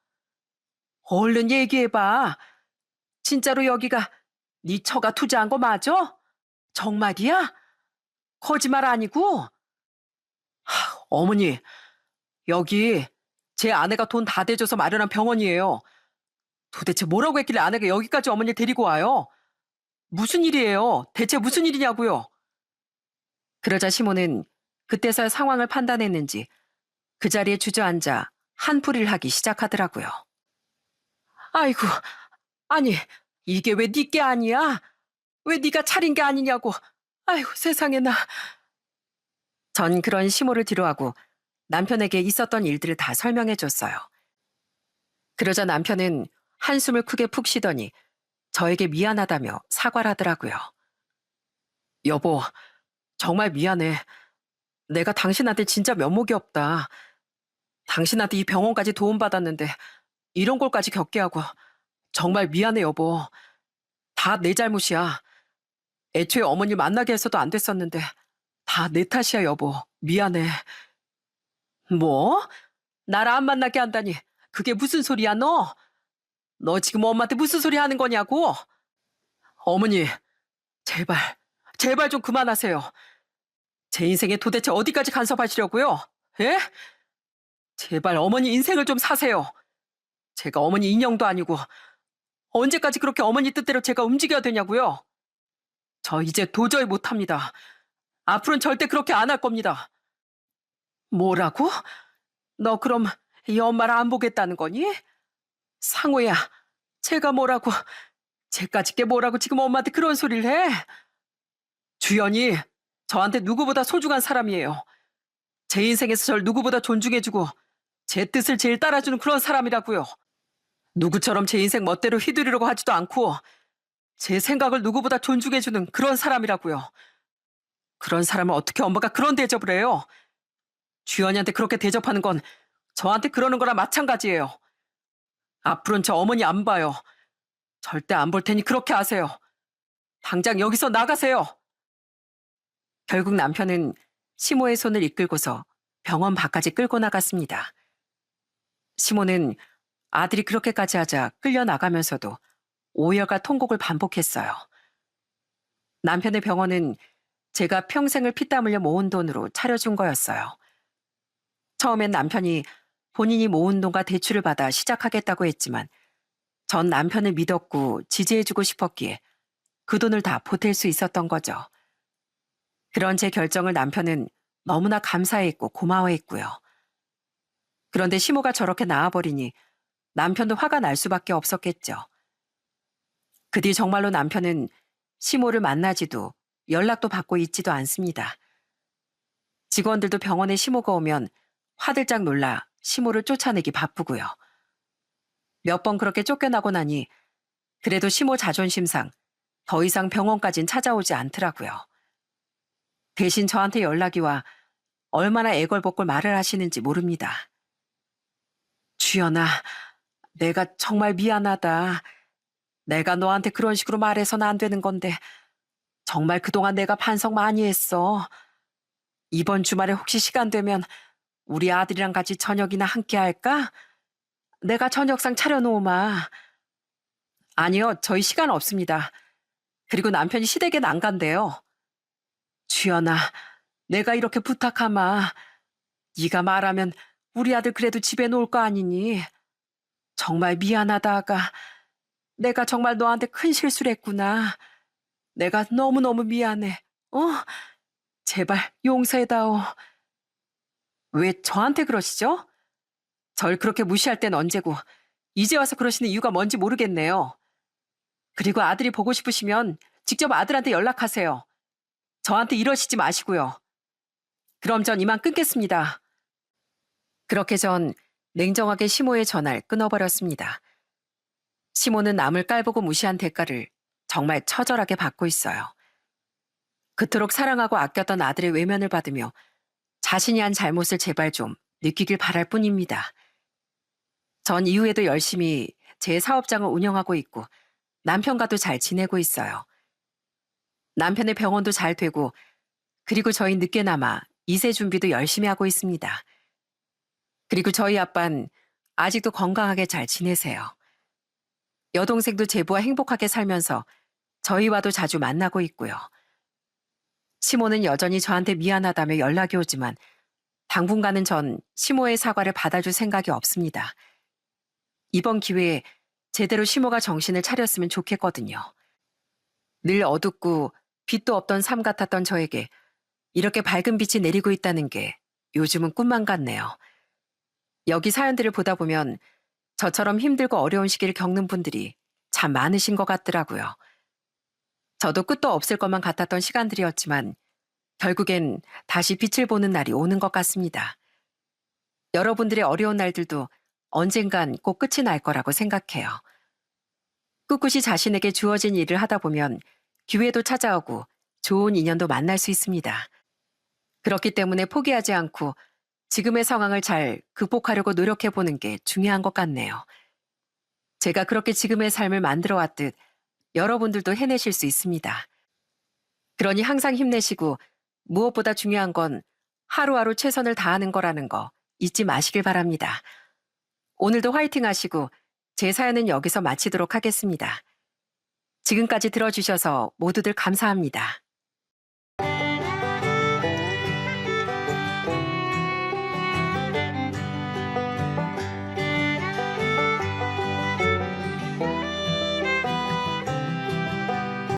얼른 얘기해봐. 진짜로 여기가 네 처가 투자한 거 맞아? 정말이야? 거짓말 아니고? 어머니, 여기 제 아내가 돈 다 대줘서 마련한 병원이에요. 도대체 뭐라고 했길래 아내가 여기까지 어머니 데리고 와요? 무슨 일이에요? 대체 무슨 일이냐고요? 그러자 시모는 그때서야 상황을 판단했는지 그 자리에 주저앉아 한풀이를 하기 시작하더라고요. 아이고, 아니 이게 왜 네 게 아니야? 왜 네가 차린 게 아니냐고. 아이고 세상에 나. 전 그런 시모를 뒤로하고 남편에게 있었던 일들을 다 설명해 줬어요. 그러자 남편은 한숨을 크게 푹 쉬더니 저에게 미안하다며 사과를 하더라고요. 여보, 정말 미안해. 내가 당신한테 진짜 면목이 없다. 당신한테 이 병원까지 도움받았는데 이런 걸까지 겪게 하고 정말 미안해 여보. 다 내 잘못이야. 애초에 어머니 만나게 해서도 안 됐었는데 다 내 탓이야 여보. 미안해. 뭐? 나를 안 만나게 한다니 그게 무슨 소리야 너? 너 지금 엄마한테 무슨 소리 하는 거냐고? 어머니, 제발, 제발 좀 그만하세요. 제 인생에 도대체 어디까지 간섭하시려고요? 예? 제발 어머니 인생을 좀 사세요. 제가 어머니 인형도 아니고 언제까지 그렇게 어머니 뜻대로 제가 움직여야 되냐고요? 저 이제 도저히 못합니다. 앞으로는 절대 그렇게 안 할 겁니다. 뭐라고? 너 그럼 이 엄마를 안 보겠다는 거니? 상호야, 제가 뭐라고, 제까짓게 뭐라고 지금 엄마한테 그런 소리를 해? 주연이 저한테 누구보다 소중한 사람이에요. 제 인생에서 절 누구보다 존중해주고 제 뜻을 제일 따라주는 그런 사람이라고요. 누구처럼 제 인생 멋대로 휘두르려고 하지도 않고 제 생각을 누구보다 존중해주는 그런 사람이라고요. 그런 사람을 어떻게 엄마가 그런 대접을 해요? 주연이한테 그렇게 대접하는 건 저한테 그러는 거랑 마찬가지예요. 앞으로는 저 어머니 안 봐요. 절대 안 볼 테니 그렇게 하세요. 당장 여기서 나가세요. 결국 남편은 시모의 손을 이끌고서 병원 밖까지 끌고 나갔습니다. 시모는 아들이 그렇게까지 하자 끌려 나가면서도 오열과 통곡을 반복했어요. 남편의 병원은 제가 평생을 피땀 흘려 모은 돈으로 차려준 거였어요. 처음엔 남편이 본인이 모은 돈과 대출을 받아 시작하겠다고 했지만 전 남편을 믿었고 지지해주고 싶었기에 그 돈을 다 보탤 수 있었던 거죠. 그런 제 결정을 남편은 너무나 감사해했고 고마워했고요. 그런데 시모가 저렇게 나와버리니 남편도 화가 날 수밖에 없었겠죠. 그 뒤 정말로 남편은 시모를 만나지도 연락도 받고 있지도 않습니다. 직원들도 병원에 시모가 오면 화들짝 놀라 시모를 쫓아내기 바쁘고요. 몇 번 그렇게 쫓겨나고 나니 그래도 시모 자존심상 더 이상 병원까진 찾아오지 않더라고요. 대신 저한테 연락이 와 얼마나 애걸복걸 말을 하시는지 모릅니다. 주연아, 내가 정말 미안하다. 내가 너한테 그런 식으로 말해서는 안 되는 건데 정말 그동안 내가 반성 많이 했어. 이번 주말에 혹시 시간 되면 우리 아들이랑 같이 저녁이나 함께 할까? 내가 저녁상 차려놓으마. 아니요, 저희 시간 없습니다. 그리고 남편이 시댁엔 안 간대요. 주연아, 내가 이렇게 부탁하마. 네가 말하면 우리 아들 그래도 집에 놓을 거 아니니. 정말 미안하다 아가. 내가 정말 너한테 큰 실수를 했구나. 내가 너무너무 미안해. 어? 제발 용서해다오. 왜 저한테 그러시죠? 절 그렇게 무시할 땐 언제고 이제 와서 그러시는 이유가 뭔지 모르겠네요. 그리고 아들이 보고 싶으시면 직접 아들한테 연락하세요. 저한테 이러시지 마시고요. 그럼 전 이만 끊겠습니다. 그렇게 전 냉정하게 시모의 전화를 끊어버렸습니다. 시모는 남을 깔보고 무시한 대가를 정말 처절하게 받고 있어요. 그토록 사랑하고 아꼈던 아들의 외면을 받으며 자신이 한 잘못을 제발 좀 느끼길 바랄 뿐입니다. 전 이후에도 열심히 제 사업장을 운영하고 있고 남편과도 잘 지내고 있어요. 남편의 병원도 잘 되고 그리고 저희 늦게나마 2세 준비도 열심히 하고 있습니다. 그리고 저희 아빠는 아직도 건강하게 잘 지내세요. 여동생도 제부와 행복하게 살면서 저희와도 자주 만나고 있고요. 시모는 여전히 저한테 미안하다며 연락이 오지만 당분간은 전 시모의 사과를 받아줄 생각이 없습니다. 이번 기회에 제대로 시모가 정신을 차렸으면 좋겠거든요. 늘 어둡고 빛도 없던 삶 같았던 저에게 이렇게 밝은 빛이 내리고 있다는 게 요즘은 꿈만 같네요. 여기 사연들을 보다 보면 저처럼 힘들고 어려운 시기를 겪는 분들이 참 많으신 것 같더라고요. 저도 끝도 없을 것만 같았던 시간들이었지만 결국엔 다시 빛을 보는 날이 오는 것 같습니다. 여러분들의 어려운 날들도 언젠간 꼭 끝이 날 거라고 생각해요. 꿋꿋이 자신에게 주어진 일을 하다 보면 기회도 찾아오고 좋은 인연도 만날 수 있습니다. 그렇기 때문에 포기하지 않고 지금의 상황을 잘 극복하려고 노력해보는 게 중요한 것 같네요. 제가 그렇게 지금의 삶을 만들어 왔듯 여러분들도 해내실 수 있습니다. 그러니 항상 힘내시고 무엇보다 중요한 건 하루하루 최선을 다하는 거라는 거 잊지 마시길 바랍니다. 오늘도 화이팅 하시고 제 사연은 여기서 마치도록 하겠습니다. 지금까지 들어주셔서 모두들 감사합니다.